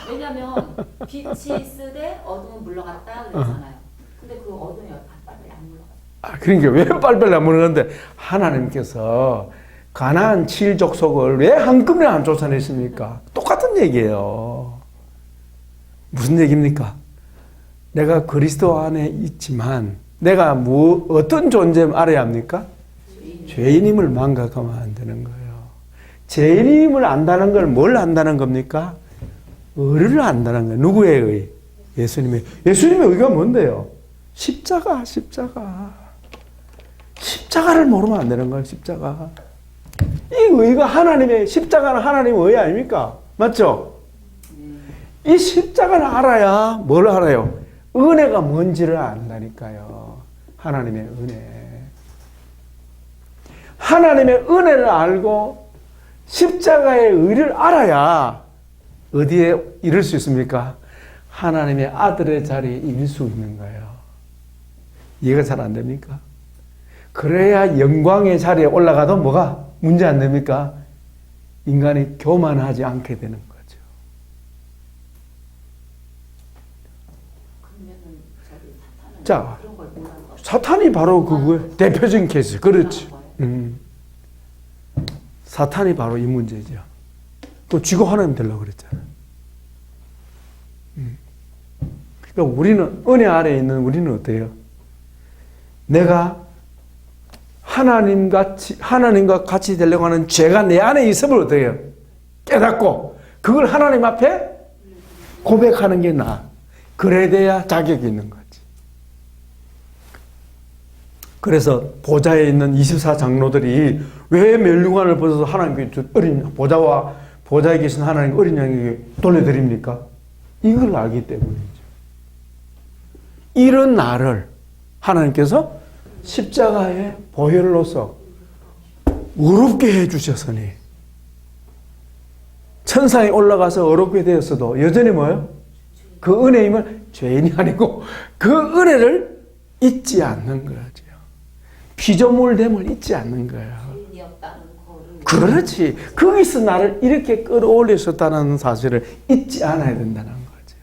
왜냐면 빛이 쓰되 어둠은 물러갔다 그랬잖아요. 근데 그 어둠이 빨리 안 물러갔어요. 그러니까 왜 빨리빨리 안 물러가는데 하나님께서 가나안 7족속을 왜 한꺼번에 안 쫓아내십니까? 똑같은 얘기예요. 무슨 얘기입니까? 내가 그리스도 안에 있지만 내가 어떤 존재를 알아야 합니까? 죄인임을 망각하면 안 되는 거예요. 죄인임을 안다는 걸 뭘 안다는 겁니까? 의를 안다는 거예요. 누구의 의? 예수님의 의가 뭔데요? 십자가. 십자가를 모르면 안 되는 거예요. 십자가. 이 의가 하나님의, 십자가는 하나님의 의 아닙니까? 맞죠? 이 십자가를 알아야 뭘 알아요? 은혜가 뭔지를 안다니까요. 하나님의 은혜. 하나님의 은혜를 알고 십자가의 의를 알아야 어디에 이를 수 있습니까? 하나님의 아들의 자리에 이를 수 있는 거예요. 이해가 잘 안 됩니까? 그래야 영광의 자리에 올라가도 뭐가 문제 안 됩니까? 인간이 교만하지 않게 되는 거죠. 그러면은 저기 사탄은 자, 그런 걸 못하는 거. 사탄이 바로 그거의 대표적인 케이스. 그렇지. 사탄이 바로 이 문제죠. 또 쥐고 하나님 되려고 그랬잖아요. 그러니까 우리는, 은혜 아래에 있는 우리는 어때요? 내가 하나님과 같이 되려고 하는 죄가 내 안에 있음을 어떻게 해요? 깨닫고, 그걸 하나님 앞에 고백하는 게 나아. 그래야 돼야 자격이 있는 거지. 그래서 보좌에 있는 24장로들이 왜 멸류관을 벗어서 하나님께 보좌에 계신 하나님 어린 양에게 돌려드립니까? 이걸 알기 때문이죠. 이런 나를 하나님께서 십자가의 보혈로서 의롭게 해주셨으니 천상에 올라가서 의롭게 되었어도 여전히 뭐예요? 그 은혜임을 죄인이 아니고 그 은혜를 잊지 않는 거죠. 피조물됨을 잊지 않는 거예요. 죄인이었다는 거를. 그렇지. 거기서 나를 이렇게 끌어올리셨다는 사실을 잊지 않아야 된다는 거죠.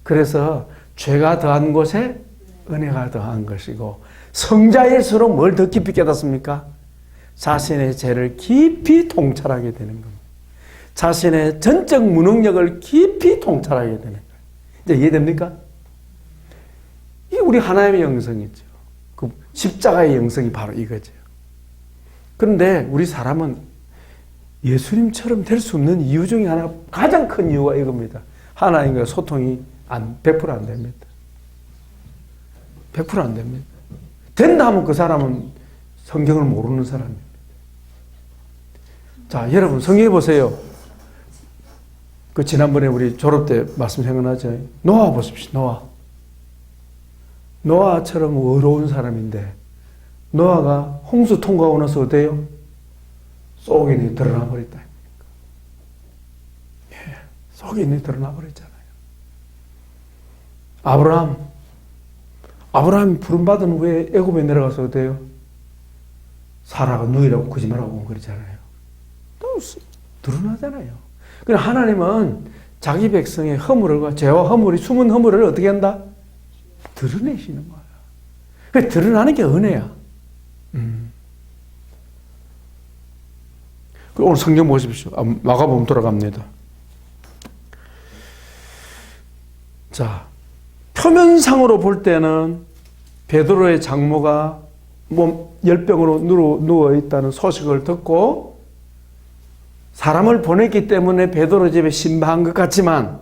그래서 죄가 더한 곳에 은혜가 더한 것이고, 성자일수록 뭘 더 깊이 깨닫습니까? 자신의 죄를 깊이 통찰하게 되는 겁니다. 자신의 전적 무능력을 깊이 통찰하게 되는 거예요. 이제 이해됩니까? 이게 우리 하나님의 영성이죠. 그 십자가의 영성이 바로 이거죠. 그런데 우리 사람은 예수님처럼 될 수 없는 이유 중에 하나, 가장 큰 이유가 이겁니다. 하나님과 소통이 100% 안 됩니다. 100% 안 됩니다. 된다 하면 그 사람은 성경을 모르는 사람입니다. 자, 여러분 성경에 보세요. 그 지난번에 우리 졸업 때 말씀 생각나죠? 노아 보십시오. 노아처럼 의로운 사람인데 노아가 홍수 통과하고 나서 어때요? 속인이 드러나 버렸다. 예, 속인이 드러나 버렸잖아요. 아브라함이 부름받은 후에 애굽에 내려가서 어때요? 사라가 누이라고 거짓말하고 그러잖아요. 또 드러나잖아요. 그러나 하나님은 자기 백성의 허물과 죄와 허물이 숨은 허물을 어떻게 한다? 드러내시는 거야. 그 드러나는 게 은혜야. 오늘 성경 보십시오. 마가복음 돌아갑니다. 자, 표면상으로 볼 때는 베드로의 장모가 열병으로 누워 있다는 소식을 듣고 사람을 보냈기 때문에 베드로 집에 신방한 것 같지만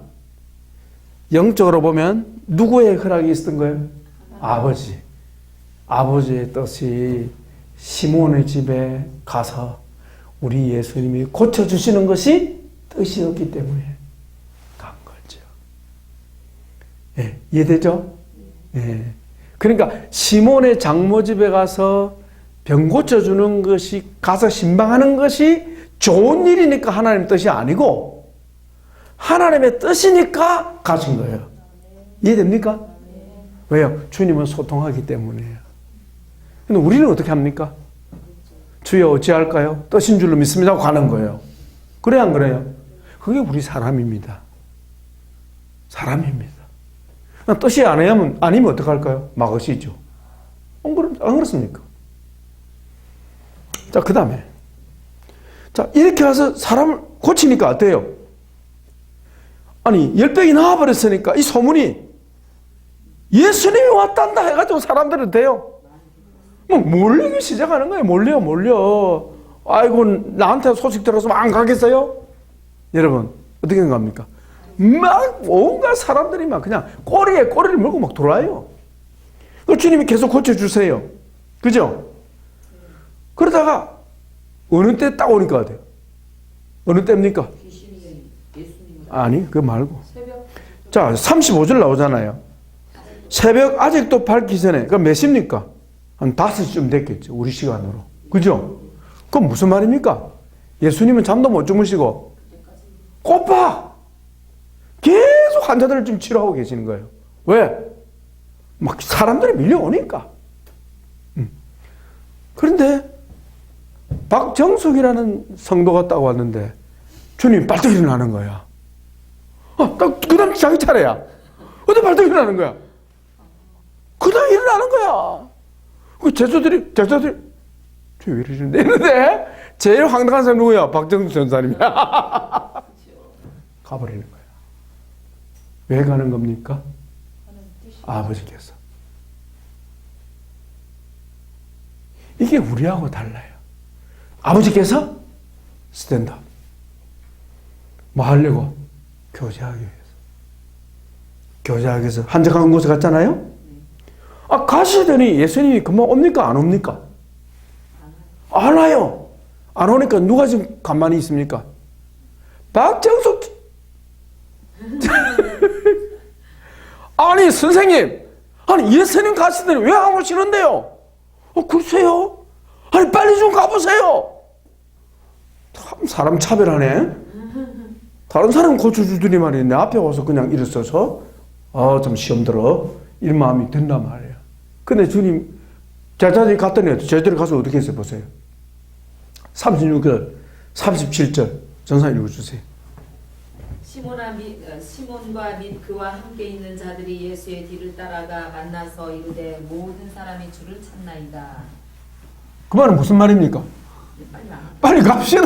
영적으로 보면 누구의 허락이 있었던 거예요? 아버지. 아버지의 뜻이 시몬의 집에 가서 우리 예수님이 고쳐주시는 것이 뜻이었기 때문에 간 거죠. 예, 이해되죠? 예. 그러니까 시몬의 장모 집에 가서 병 고쳐주는 것이, 가서 신방하는 것이 좋은 일이니까 하나님의 뜻이 아니고 하나님의 뜻이니까 가신 거예요. 이해됩니까? 왜요? 주님은 소통하기 때문이에요. 근데 우리는 어떻게 합니까? 주여 어찌할까요? 뜻인 줄로 믿습니다 하고 가는 거예요. 그래 안 그래요? 그게 우리 사람입니다. 사람입니다. 뜻이 아니면 어떡할까요? 막으시죠. 안 그렇습니까? 자, 그 다음에. 자, 이렇게 해서 사람을 고치니까 어때요? 아니, 열병이 나와버렸으니까 이 소문이 예수님이 왔단다 해가지고 사람들은 돼요. 뭐 몰리기 시작하는 거예요. 몰려. 아이고, 나한테 소식 들었으면 안 가겠어요? 여러분, 어떻게 생각합니까? 막 온갖 사람들이 막 그냥 꼬리에 꼬리를 물고 막 돌아요. 그 주님이 계속 고쳐주세요. 그죠? 그러다가 어느 때 딱 오니까 돼요. 어느 때입니까? 아니, 그거 말고. 자, 35절 나오잖아요. 새벽 아직도 밝기 전에, 그럼 몇 시입니까? 한 5시쯤 됐겠죠. 우리 시간으로. 그죠? 그럼 무슨 말입니까? 예수님은 잠도 못 주무시고, 꼬박! 계속 환자들을 좀 치료하고 계시는 거예요. 왜? 막 사람들이 밀려오니까. 그런데, 박정숙이라는 성도가 딱 왔는데, 주님이 발떡 일어나는 거야. 그 다음 자기 차례야. 근데 발떡 일어나는 거야. 그 다음 일어나는 거야. 그 제자들이, 왜 이러시는데? 이러는데, 제일 황당한 사람 누구야? 박정숙 전사님이야. 가버리는 거야. 왜 가는 겁니까? 아버지께서. 이게 우리하고 달라요. 아버지께서 스탠드업. 뭐 하려고? 교제하기 위해서. 교제하기 위해서 한적한 곳에 갔잖아요? 가시더니 예수님이 금방 옵니까? 안 옵니까? 안 와요. 안 오니까 누가 지금 가만히 있습니까? 박정숙. 아니, 선생님. 아니, 예수님 가시더니 왜 안 오시는데요? 글쎄요. 아니, 빨리 좀 가보세요. 참, 사람 차별하네. 다른 사람은 고쳐주더니 말이야. 내 앞에 와서 그냥 일어서서, 좀 시험 들어. 이런 마음이 든단 말이야. 근데 주님, 제자들이 갔더니, 제자들이 가서 어떻게 했어요? 보세요. 36절, 37절. 전사님 읽어주세요. 시몬과 및 그와 함께 있는 자들이 예수의 뒤를 따라가 만나서 이르되 모든 사람이 주를 찾나이다. 그 말은 무슨 말입니까? 빨리 갑시다.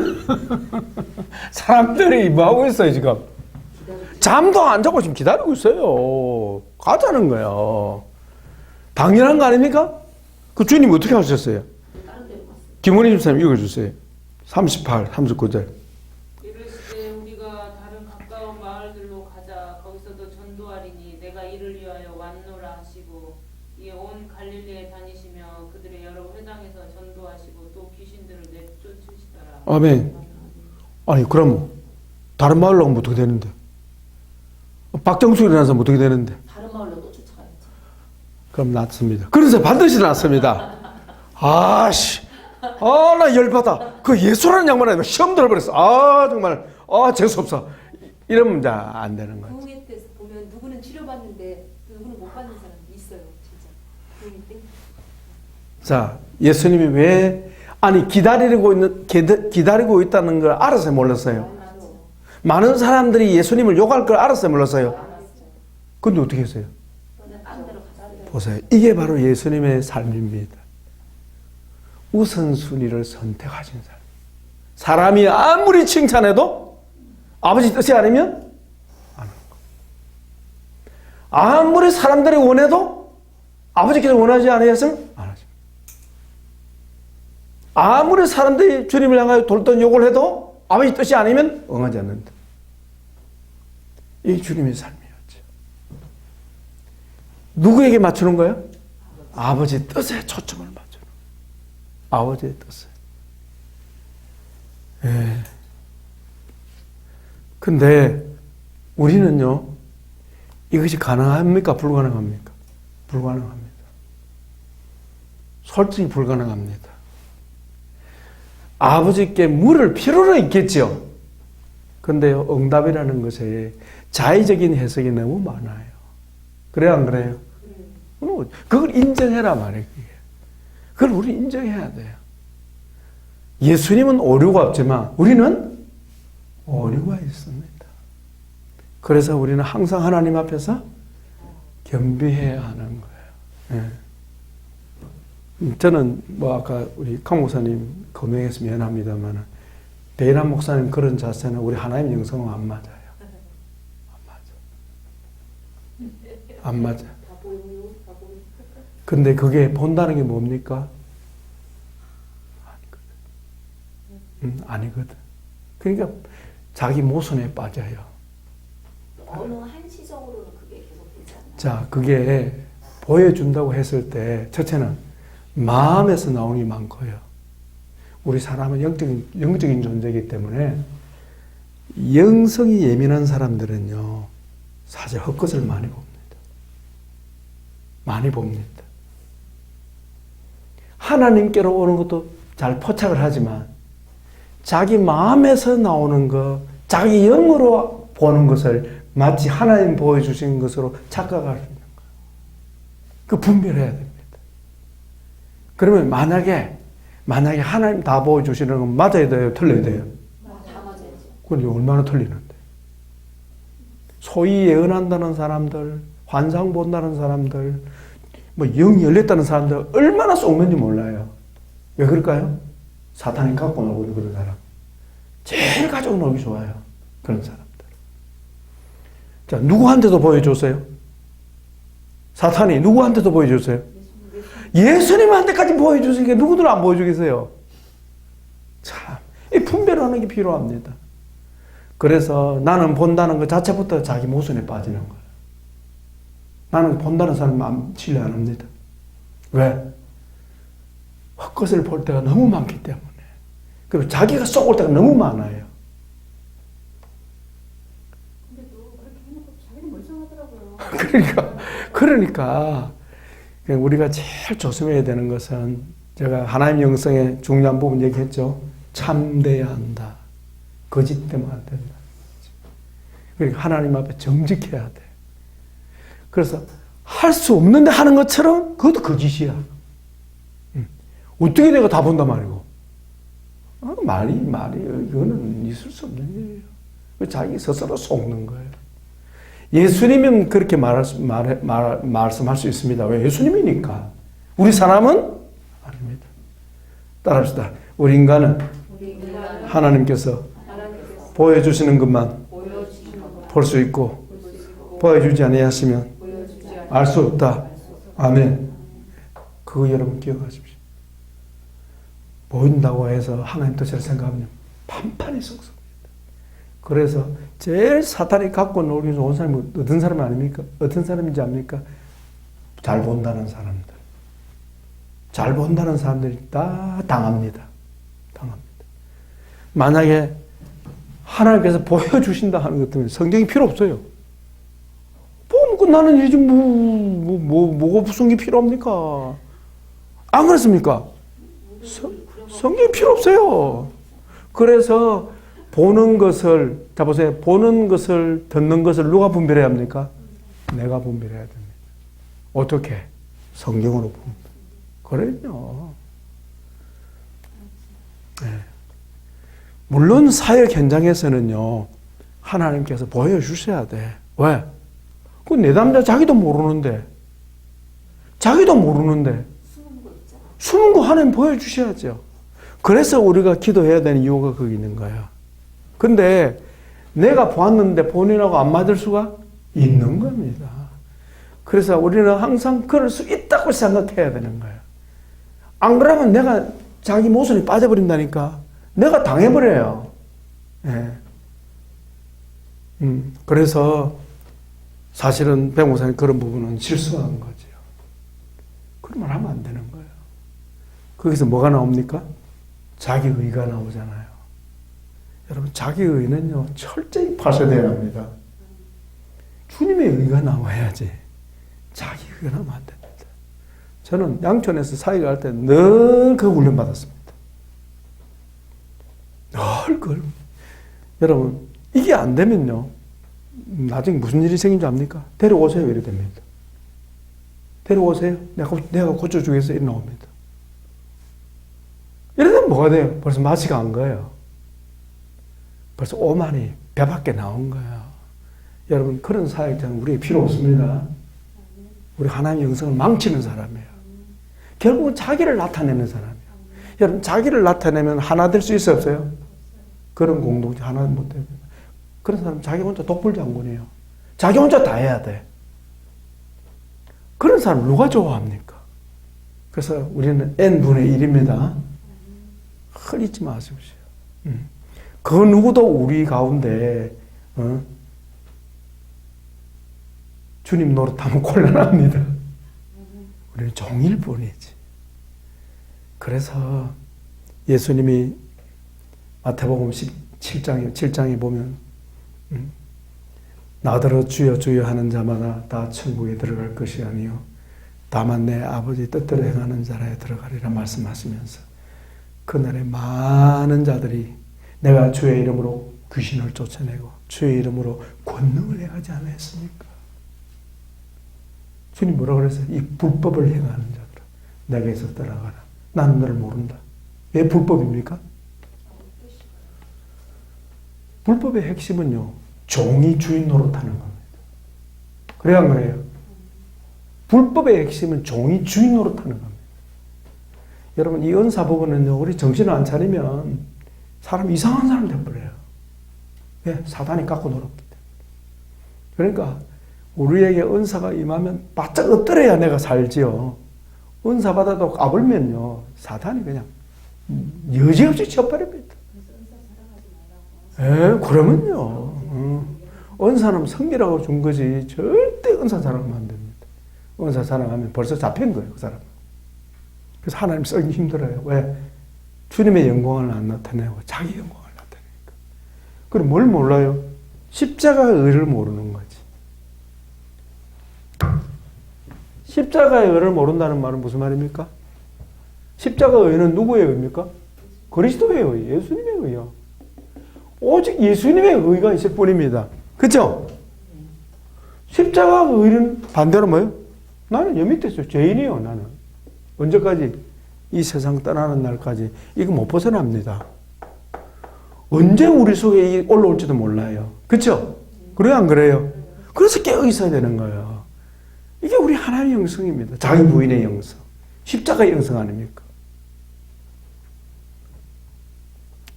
사람들이 뭐 하고 있어요, 지금? 잠도 안 자고 지금 기다리고 있어요. 가자는 거예요. 당연한 거 아닙니까? 그 주님 어떻게 하셨어요? 김원희 집사님 읽어주세요. 38, 39절. 이르시되 우리가 다른 가까운 마을들로 가자. 거기서도 전도하리니 내가 이를 위하여 왔노라 하시고 이에 온 갈릴리에 다니시며 그들의 여러 회당에서 전도하시고 또 귀신들을 내쫓으시더라. 아멘. 아니, 그럼 다른 마을로 가면 어떻게 되는데? 박정숙이 일어나서 어떻게 되는데? 다른 마을로 또 쫓아가야지. 그럼 낫습니다. 그래서 반드시 낫습니다. 나 열받아. 그 예수라는 양반에 시험 들어버렸어. 정말, 재수없어. 이러면 이제 안 되는 거예요. 부흥회 때 보면 누구는 치료받는데 누구는 못 받는 사람이 있어요. 진짜. 부흥회 때. 자, 예수님이 왜, 기다리고 있다는 걸 알았어요, 몰랐어요? 많은 사람들이 예수님을 욕할 걸 알았어요, 몰랐어요? 근데 어떻게 했어요? 보세요. 이게 바로 예수님의 삶입니다. 우선순위를 선택하신 사람. 사람이 아무리 칭찬해도 아버지 뜻이 아니면 안 하는 거. 아무리 사람들이 원해도 아버지께서 원하지 않으셨으면 안 하십니다. 아무리 사람들이 주님을 향하여 돌던 욕을 해도 아버지 뜻이 아니면 응하지 않는다. 이게 주님의 삶이었죠. 누구에게 맞추는 거예요? 아버지 뜻에 초점을 맞추는 거예요. 아버지의 뜻을. 근데 우리는요, 이것이 가능합니까? 불가능합니까? 불가능합니다. 솔직히 불가능합니다. 아버지께 물을 필요는 있겠죠. 근데 응답이라는 것에 자의적인 해석이 너무 많아요. 그래요, 안 그래요? 그걸 인정해라 말이에요. 그걸 우리 인정해야 돼요. 예수님은 오류가 없지만 우리는 오류가 있습니다. 그래서 우리는 항상 하나님 앞에서 겸비해야 하는 거예요. 저는 아까 우리 강 목사님 거명해서 미안합니다만 배인환 목사님 그런 자세는 우리 하나님 영성은 안 맞아요. 안 맞아. 근데 그게 본다는 게 뭡니까? 아니거든. 그러니까 자기 모순에 빠져요. 어느 한시적으로는 그게 계속 되지 않나요? 자, 그게 보여준다고 했을 때 첫째는 마음에서 나오는 게 많고요. 우리 사람은 영적인 존재이기 때문에 영성이 예민한 사람들은요, 사실 헛것을 많이 봅니다. 많이 봅니다. 하나님께로 오는 것도 잘 포착을 하지만 자기 마음에서 나오는 것, 자기 영으로 보는 것을 마치 하나님 보여주신 것으로 착각할 수 있는 거예요. 그 분별해야 됩니다. 그러면 만약에 하나님 다 보여주시는 건 맞아야 돼요? 틀려야 돼요? 다 맞아야죠. 그건 얼마나 틀리는데. 소위 예언한다는 사람들, 환상 본다는 사람들, 뭐 영이 열렸다는 사람들 얼마나 속는지 몰라요. 왜 그럴까요? 사탄이 갖고 놀고 있는 그런 사람. 제일 가지고 놀기 좋아요. 그런 사람들. 자, 누구한테도 보여줬어요? 사탄이 누구한테도 보여줬어요? 예수님한테까지 보여주시니까 누구들 안 보여주겠어요? 참, 이 분별하는 게 필요합니다. 그래서 나는 본다는 것 자체부터 자기 모순에 빠지는 거예요. 나는 본다는 사람 신뢰 안 합니다. 왜? 헛것을 볼 때가 너무 많기 때문에. 그리고 자기가 속을 때가 너무 많아요. 근데 또 그렇게 해놓고 자기는 멀쩡하더라고요. 그러니까 우리가 제일 조심해야 되는 것은 제가 하나님 영성의 중요한 부분 얘기했죠. 참돼야 한다. 거짓되면 안 된다. 그러니까 하나님 앞에 정직해야 돼. 그래서 할 수 없는데 하는 것처럼 그것도 거짓이야. 어떻게 내가 다 본단 말이고. 말이 이거는 있을 수 없는 일이에요. 자기 스스로 속는 거예요. 예수님은 그렇게 말씀할 수 있습니다. 왜? 예수님이니까. 우리 사람은 아닙니다. 따라합시다. 우리 인간은 하나님께서 보여주시는 것만 볼 수 있고 보여주지 아니하시면 알 수 없다. 아멘. 그거 여러분 기억하십시오. 보인다고 해서 하나님 뜻을 생각하면 판판이 썩습니다. 그래서 제일 사탄이 갖고 놀기 좋은 사람이 어떤 사람 아닙니까? 어떤 사람인지 압니까? 잘 본다는 사람들. 잘 본다는 사람들이 다 당합니다. 당합니다. 만약에 하나님께서 보여주신다 하는 것 때문에 성경이 필요 없어요. 보면 끝나는 일이지 뭐가 무슨 게 필요합니까? 안 그렇습니까? 성경이 필요 없어요. 그래서 보는 것을, 자 보세요. 보는 것을, 듣는 것을 누가 분별해야 합니까? 내가 분별해야 됩니다. 어떻게? 성경으로 분별. 그럼요. 네. 물론 사역 현장에서는요, 하나님께서 보여주셔야 돼. 왜? 그 내담자 자기도 모르는데. 숨은 거 하나님 보여주셔야죠. 그래서 우리가 기도해야 되는 이유가 거기 있는 거야. 근데 내가 보았는데 본인하고 안 맞을 수가 있는 겁니다. 그래서 우리는 항상 그럴 수 있다고 생각해야 되는 거예요. 안 그러면 내가 자기 모순에 빠져버린다니까. 내가 당해버려요. 예. 그래서 사실은 백 목사님 그런 부분은 실수한 거죠. 그런 말 하면 안 되는 거예요. 거기서 뭐가 나옵니까? 자기의가 나오잖아요. 여러분, 자기의는요, 철저히 파쇄되어야 합니다. 주님의 의가 나와야지. 자기의가 나오면 안 됩니다. 저는 양촌에서 사역할 때 늘 그 훈련 받았습니다. 늘 그걸. 여러분, 이게 안 되면요, 나중에 무슨 일이 생긴 줄 압니까? 데려오세요. 이래 됩니다. 데려오세요. 내가 고쳐주겠어요. 이래 나옵니다. 이래 되면 뭐가 돼요? 벌써 맛이 간 거예요. 벌써 오만이 배 밖에 나온 거예요. 여러분, 그런 사역자는 우리에게 필요 없습니다. 우리 하나님의 영성을 망치는 사람이에요. 결국은 자기를 나타내는 사람이에요. 여러분, 자기를 나타내면 하나 될 수 있어요? 없어요? 그런 공동체 하나 못 돼요. 그런 사람 자기 혼자 독불장군이에요. 자기 혼자 다 해야 돼. 그런 사람 누가 좋아합니까? 그래서 우리는 N분의 1입니다. 흔히 마십시오. 그 누구도 우리 가운데 주님 노릇하면 곤란합니다. 우리는 종일 뿐이지. 그래서 예수님이 마태복음 17장에 보면 나더러 주여 주여 하는 자마다 다 천국에 들어갈 것이 아니요 다만 내 아버지 뜻대로 행하는 자라에 들어가리라 말씀하시면서 그날에 많은 자들이 내가 주의 이름으로 귀신을 쫓아내고 주의 이름으로 권능을 행하지 않았습니까? 주님 뭐라 그랬어요? 이 불법을 행하는 자들아 내게서 떠나가라. 나는 너를 모른다. 왜 불법입니까? 불법의 핵심은요, 종이 주인 노릇하는 겁니다. 그래야 안 그래요? 불법의 핵심은 종이 주인 노릇하는 겁니다. 여러분, 이 은사 부분은요, 우리 정신을 안 차리면 사람 이상한 사람 되어버려요. 왜? 사단이 깎고 놀았기 때문에. 그러니까 우리에게 은사가 임하면 바짝 엎드려야 내가 살지요. 은사 받아도 까불면요, 사단이 그냥 여지없이 쳐버립니다. 그러면요. 은사는 성기라고 준 거지 절대 은사 자랑하면 안 됩니다. 은사 자랑하면 벌써 잡힌 거예요, 그 사람은. 그래서 하나님 쓰기 힘들어요. 왜? 주님의 영광을 안 나타내고 자기 영광을 나타내니까. 그럼 뭘 몰라요? 십자가의 의를 모르는 거지. 십자가의 의를 모른다는 말은 무슨 말입니까? 십자가의 의는 누구의 의입니까? 그리스도의 의, 예수님의 의요. 오직 예수님의 의가 있을 뿐입니다. 그렇죠? 십자가의 의는 반대로 뭐예요? 나는 여 밑에 있어요. 죄인이요, 나는. 언제까지? 이 세상 떠나는 날까지. 이거 못 벗어납니다. 언제 우리 속에 올라올지도 몰라요. 그렇죠? 그래요, 안 그래요? 그래서 깨어 있어야 되는 거예요. 이게 우리 하나님의 영성입니다. 자기 부인의 영성. 십자가의 영성 아닙니까?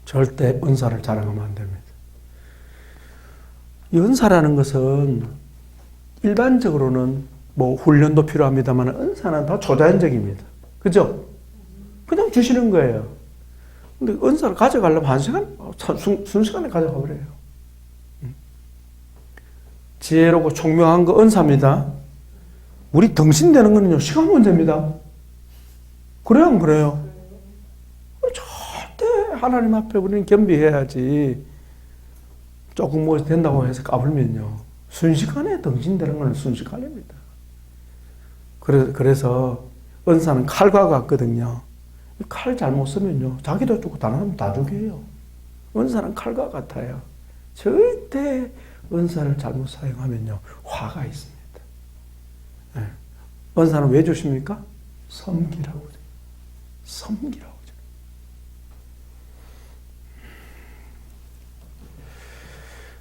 절대 은사를 자랑하면 안 됩니다. 이 은사라는 것은 일반적으로는 뭐 훈련도 필요합니다만 은사는 다 초자연적입니다. 그죠? 그냥 주시는 거예요. 근데 은사를 가져가려면 1시간? 순식간에 가져가 버려요. 지혜롭고 총명한 거 은사입니다. 우리 덩신되는 거는요, 시간 문제입니다. 그래요, 안 그래요? 절대 하나님 앞에 우리는 겸비해야지. 조금 뭐 된다고 해서 까불면요, 순식간에 덩신되는 건 순식간입니다. 그래서 은사는 칼과 같거든요. 칼 잘못 쓰면요, 자기도 죽고 다른 사람 다 죽여요. 은사는 칼과 같아요. 절대 은사를 잘못 사용하면요, 화가 있습니다. 네. 은사는 왜 주십니까? 섬기라고 그래요. 섬기라고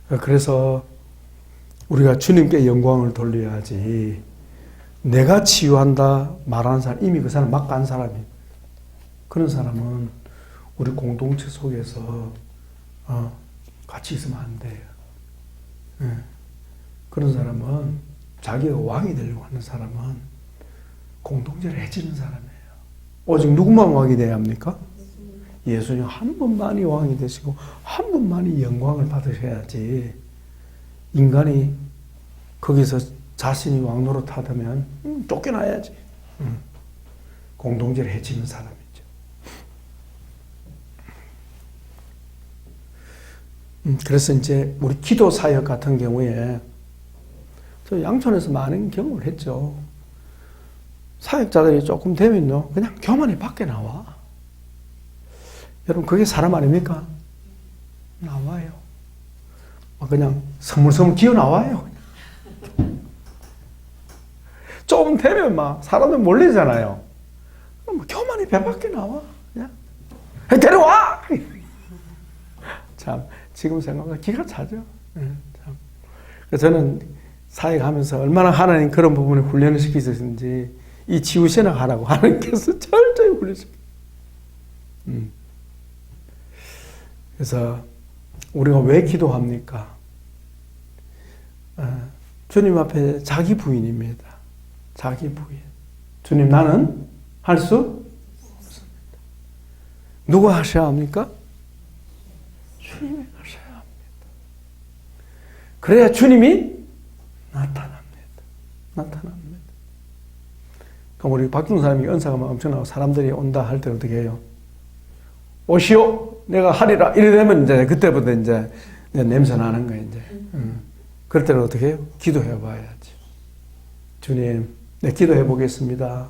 그래요. 그래서 우리가 주님께 영광을 돌려야지, 내가 치유한다 말하는 사람, 이미 그 사람 막 간 사람이에요. 그런 사람은 우리 공동체 속에서 같이 있으면 안 돼요. 네. 그런 사람은, 자기가 왕이 되려고 하는 사람은 공동체를 해치는 사람이에요. 오직 누구만 왕이 돼야 합니까? 예수님 한 분만이 왕이 되시고 한 분만이 영광을 받으셔야지, 인간이 거기서 자신이 왕 노릇하다면 쫓겨나야지. 공동체를 해치는 사람이죠. 그래서 이제 우리 기도 사역 같은 경우에 저 양촌에서 많은 경험을 했죠. 사역자들이 조금 되면요, 그냥 교만이 밖에 나와. 여러분, 그게 사람 아닙니까? 나와요. 그냥 서물서물 기어 나와요. 조금 되면 막 사람들 몰리잖아요. 교만이 배 밖에 나와. 그냥 데려와! 참, 지금 생각하면 기가 차죠. 참. 그래서 저는 사역하면서 얼마나 하나님 그런 부분에 훈련을 시키셨는지, 이 치유신학 하라고 하나님께서 철저히 훈련시켜요. 그래서 우리가 왜 기도합니까? 주님 앞에 자기 부인입니다. 자기 부인. 주님, 나는 할 수 없습니다. 누가 하셔야 합니까? 주님이 하셔야 합니다. 그래야 주님이 나타납니다. 나타납니다. 그럼 우리 바뀐 사람이 은사가 막 엄청나고 사람들이 온다 할 때 어떻게 해요? 오시오, 내가 하리라. 이래 되면 이제 그때부터 이제 냄새 나는 거예요, 이제. 그럴 때는 어떻게 해요? 기도해 봐야지. 주님, 내 기도해 보겠습니다.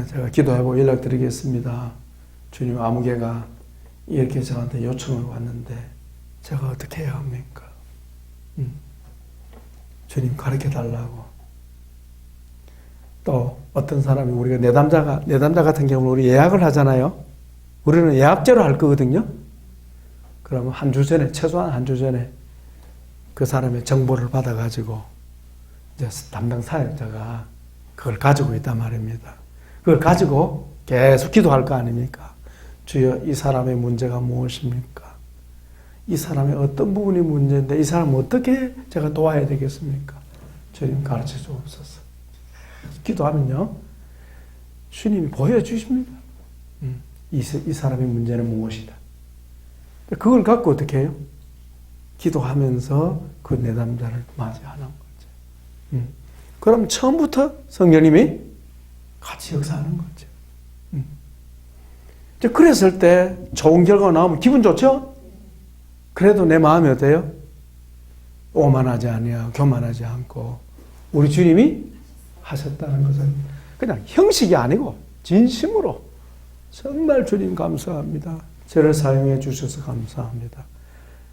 제가 기도하고 연락드리겠습니다. 주님, 아무개가 이렇게 저한테 요청을 왔는데 제가 어떻게 해야 합니까? 주님 가르쳐 달라고. 또 어떤 사람이 우리가 내담자 같은 경우는 우리 예약을 하잖아요. 우리는 예약제로 할 거거든요. 그러면 한 주 전에, 최소한 한 주 전에 그 사람의 정보를 받아가지고 이제 담당 사역자가 그걸 가지고 있단 말입니다. 그걸 가지고 계속 기도할 거 아닙니까? 주여, 이 사람의 문제가 무엇입니까? 이 사람의 어떤 부분이 문제인데 이 사람 어떻게 제가 도와야 되겠습니까? 주님 가르쳐 주옵소서. 기도하면요, 주님이 보여주십니다. 이 사람의 문제는 무엇이다. 그걸 갖고 어떻게 해요? 기도하면서 그 내담자를 맞이하는 거죠. 그럼 처음부터 성령님이 같이 역사하는 거죠. 이제 그랬을 때 좋은 결과가 나오면 기분 좋죠? 그래도 내 마음이 어때요? 오만하지 아니하고 교만하지 않고 우리 주님이 하셨다는 것은 그냥 형식이 아니고 진심으로 정말 주님 감사합니다. 저를 사용해 주셔서 감사합니다.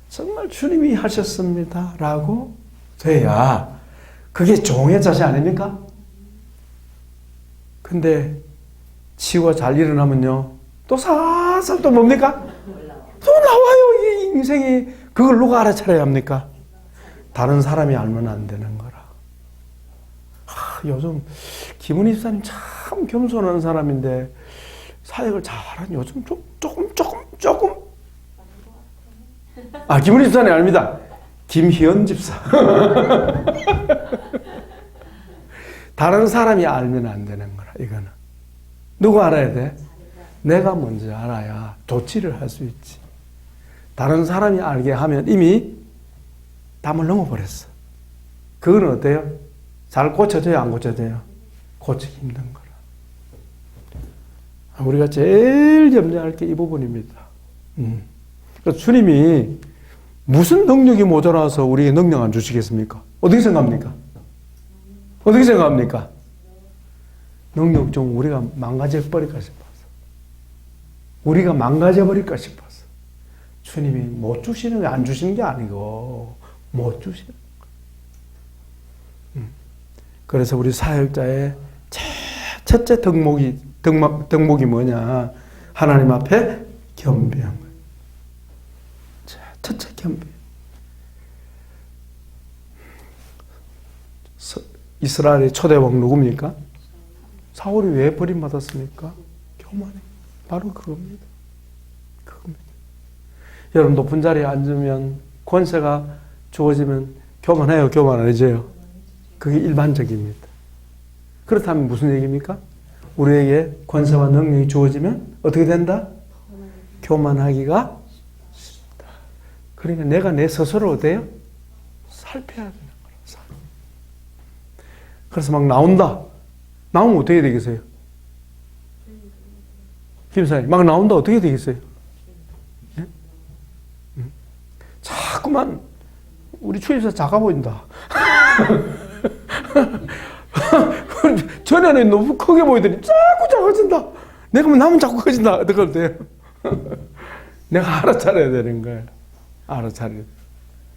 정말 주님이 하셨습니다. 라고 돼야 그게 종의 자세 아닙니까? 근데 치유가 잘 일어나면요, 또 살살 또 뭡니까? 또 나와요. 이 인생이. 그걸 누가 알아차려야 합니까? 다른 사람이 알면 안 되는 거라. 요즘 김은희 집사님 참 겸손한 사람인데 사역을 잘하는 요즘 조금 김은희 집사님 아닙니다. 김희연 집사. 다른 사람이 알면 안 되는 거라. 이거는 누가 알아야 돼? 내가 먼저 알아야 조치를 할 수 있지. 다른 사람이 알게 하면 이미 담을 넘어버렸어. 그건 어때요? 잘 고쳐져요? 안 고쳐져요? 고치기 힘든 거라. 우리가 제일 염려할 게 이 부분입니다. 그래서 주님이 무슨 능력이 모자라서 우리에게 능력 안 주시겠습니까? 어떻게 생각합니까? 어떻게 생각합니까? 능력 좀 우리가 망가져버릴까 싶어서. 우리가 망가져버릴까 싶어서. 주님이 못 주시는 게 안 주시는 게 아니고 못 주시는 거예요. 그래서 우리 사역자의 첫째 덕목이 뭐냐? 하나님 앞에 겸비한 거예요. 첫째 겸비. 이스라엘의 초대왕 누굽니까? 사울이 왜 버림받았습니까? 교만해. 바로 그겁니다. 여러분 높은 자리에 앉으면 권세가 주어지면 교만해요? 교만 안 해져요? 그게 일반적입니다. 그렇다면 무슨 얘기입니까? 우리에게 권세와 능력이 주어지면 어떻게 된다? 교만하기가 쉽다. 그러니까 내가 내 스스로 어때요? 살펴야 되는 거라. 그래서 막 나온다. 나오면 어떻게 되겠어요? 김사님, 막 나온다. 어떻게 되겠어요? 네? 자꾸만 우리 추임사 작아 보인다. 전에는 너무 크게 보이더니 자꾸 작아진다. 내가 뭐 나면 자꾸 커진다. 어떻게 할 때? 내가 알아차려야 되는 거예요. 알아차려야 돼.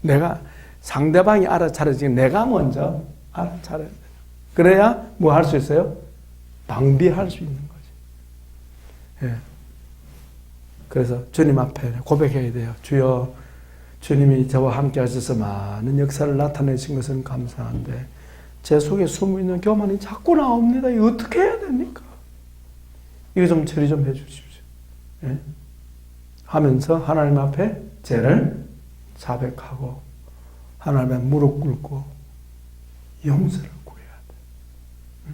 내가 상대방이 알아차려지게 내가 먼저 알아차려야 돼. 그래야 뭐 할 수 있어요? 방비할 수 있는 거지. 예. 그래서 주님 앞에 고백해야 돼요. 주여, 주님이 저와 함께 하셔서 많은 역사를 나타내신 것은 감사한데 제 속에 숨어있는 교만이 자꾸 나옵니다. 이거 어떻게 해야 됩니까? 이거 좀 처리 좀 해주십시오. 예? 하면서 하나님 앞에 죄를 자백하고 하나님 앞에 무릎 꿇고 용서를 구해야 돼.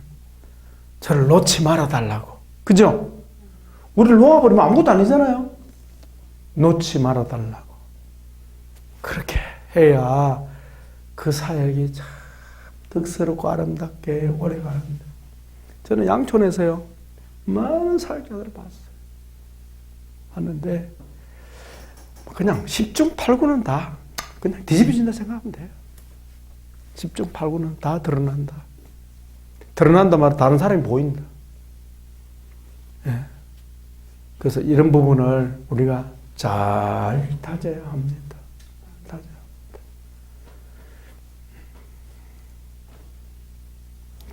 저를 놓지 말아달라고. 그죠? 우리를 놓아버리면 아무것도 아니잖아요. 놓지 말아달라고. 그렇게 해야 그 사역이 참 덕스럽고 아름답게 오래 가는데 저는 양촌에서요 많은 사역자들을 봤어요. 봤는데 그냥 10중 8구는 다 그냥 뒤집어진다 생각하면 돼요. 10중 8구는 다 드러난다. 드러난다 말은 다른 사람이 보인다. 예. 그래서 이런 부분을 우리가 잘 다져야 합니다. 다져야 합니다.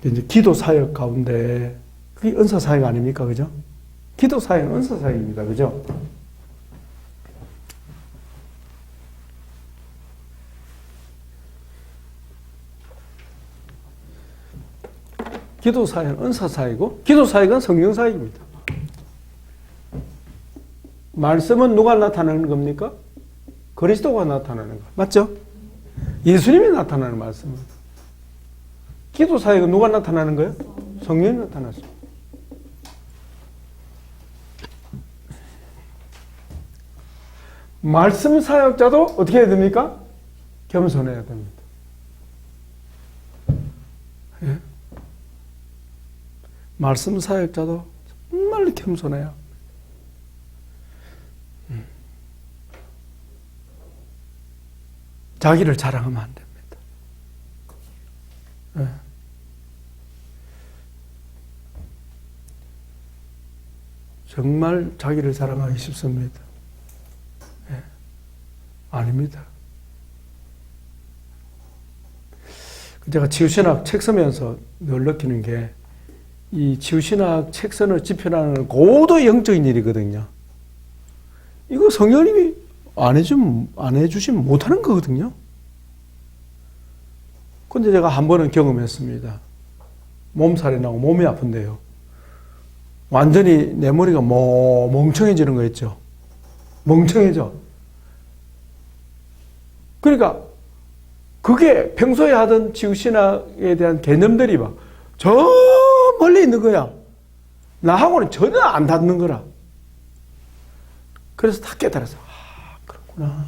이제 기도 사역 가운데 그게 은사 사역 아닙니까? 그죠? 기도 사역은 은사 사역입니다. 그죠? 기도 사역은 은사 사역이고 기도 사역은 성령 사역입니다. 말씀은 누가 나타나는 겁니까? 그리스도가 나타나는 거. 맞죠? 예수님이 나타나는 말씀입니다. 기도 사역은 누가 나타나는 거예요? 성령이 나타났어요. 말씀 사역자도 어떻게 해야 됩니까? 겸손해야 됩니다. 예? 말씀 사역자도 정말 겸손해요. 자기를 자랑하면 안 됩니다. 예. 정말 자기를 자랑하기 쉽습니다. 예. 아닙니다. 제가 치유신학 책 쓰면서 늘 느끼는 게 이 치유신학 책 쓰는 집필하는 건 고도 영적인 일이거든요. 이거 성령님이 안 해주시면 못하는 거거든요. 근데 제가 한 번은 경험했습니다. 몸살이 나고 몸이 아픈데요. 완전히 내 머리가 멍청해지는 거 있죠. 멍청해져. 그러니까 그게 평소에 하던 치유신학에 대한 개념들이 막 저 멀리 있는 거야. 나하고는 전혀 안 닿는 거라. 그래서 다 깨달아서 그렇구나.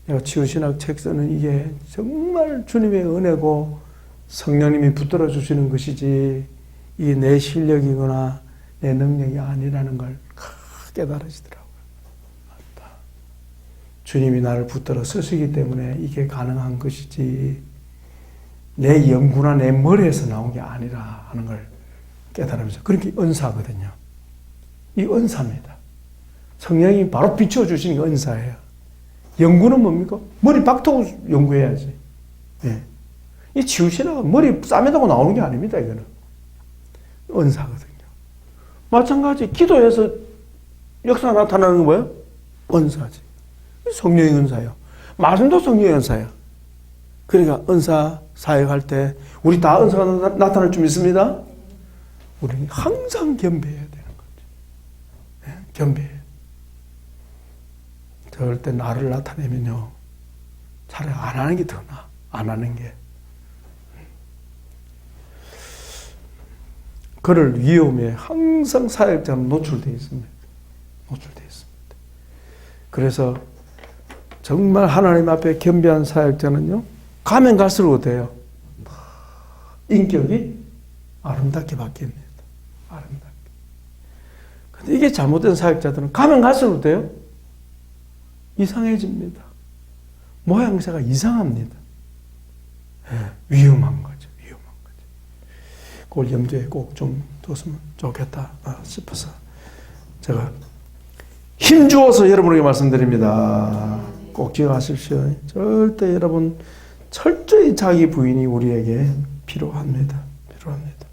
내가 치유신학 책 쓰는 이게 정말 주님의 은혜고 성령님이 붙들어 주시는 것이지 이게 내 실력이거나 내 능력이 아니라는 걸 깨달으시더라고요. 맞다. 주님이 나를 붙들어 쓰시기 때문에 이게 가능한 것이지 내 연구나 내 머리에서 나온 게 아니라 하는 걸 깨달으면서 그렇게 은사거든요. 이 은사입니다. 성령이 바로 비춰주시는 게 은사예요. 연구는 뭡니까? 머리 박토고 연구해야지. 예. 이 치유신학은 머리 싸매다고 나오는 게 아닙니다. 이거는 은사거든요. 마찬가지 기도에서 역사가 나타나는 건 뭐예요? 은사지. 성령의 은사예요. 말씀도 성령의 은사예요. 그러니까 은사 사역할 때 우리 다 은사가 나타날 줄 믿습니다. 우리는 항상 겸비해야 되는 거죠. 예? 겸비해. 절대 나를 나타내면요. 차라리 안 하는 게 더 나아. 안 하는 게. 그럴 위험에 항상 사역자는 노출되어 있습니다. 노출되어 있습니다. 그래서 정말 하나님 앞에 겸비한 사역자는요. 가면 갈수록 돼요. 인격이 아름답게 바뀝니다. 아름답게. 근데 이게 잘못된 사역자들은 가면 갈수록 돼요. 이상해집니다. 모양새가 이상합니다. 네, 위험한 거죠. 위험한 거죠. 그걸 염두에 꼭 좀 뒀으면 좋겠다 싶어서 제가 힘주어서 여러분에게 말씀드립니다. 꼭 기억하십시오. 절대 여러분 철저히 자기 부인이 우리에게 필요합니다. 필요합니다.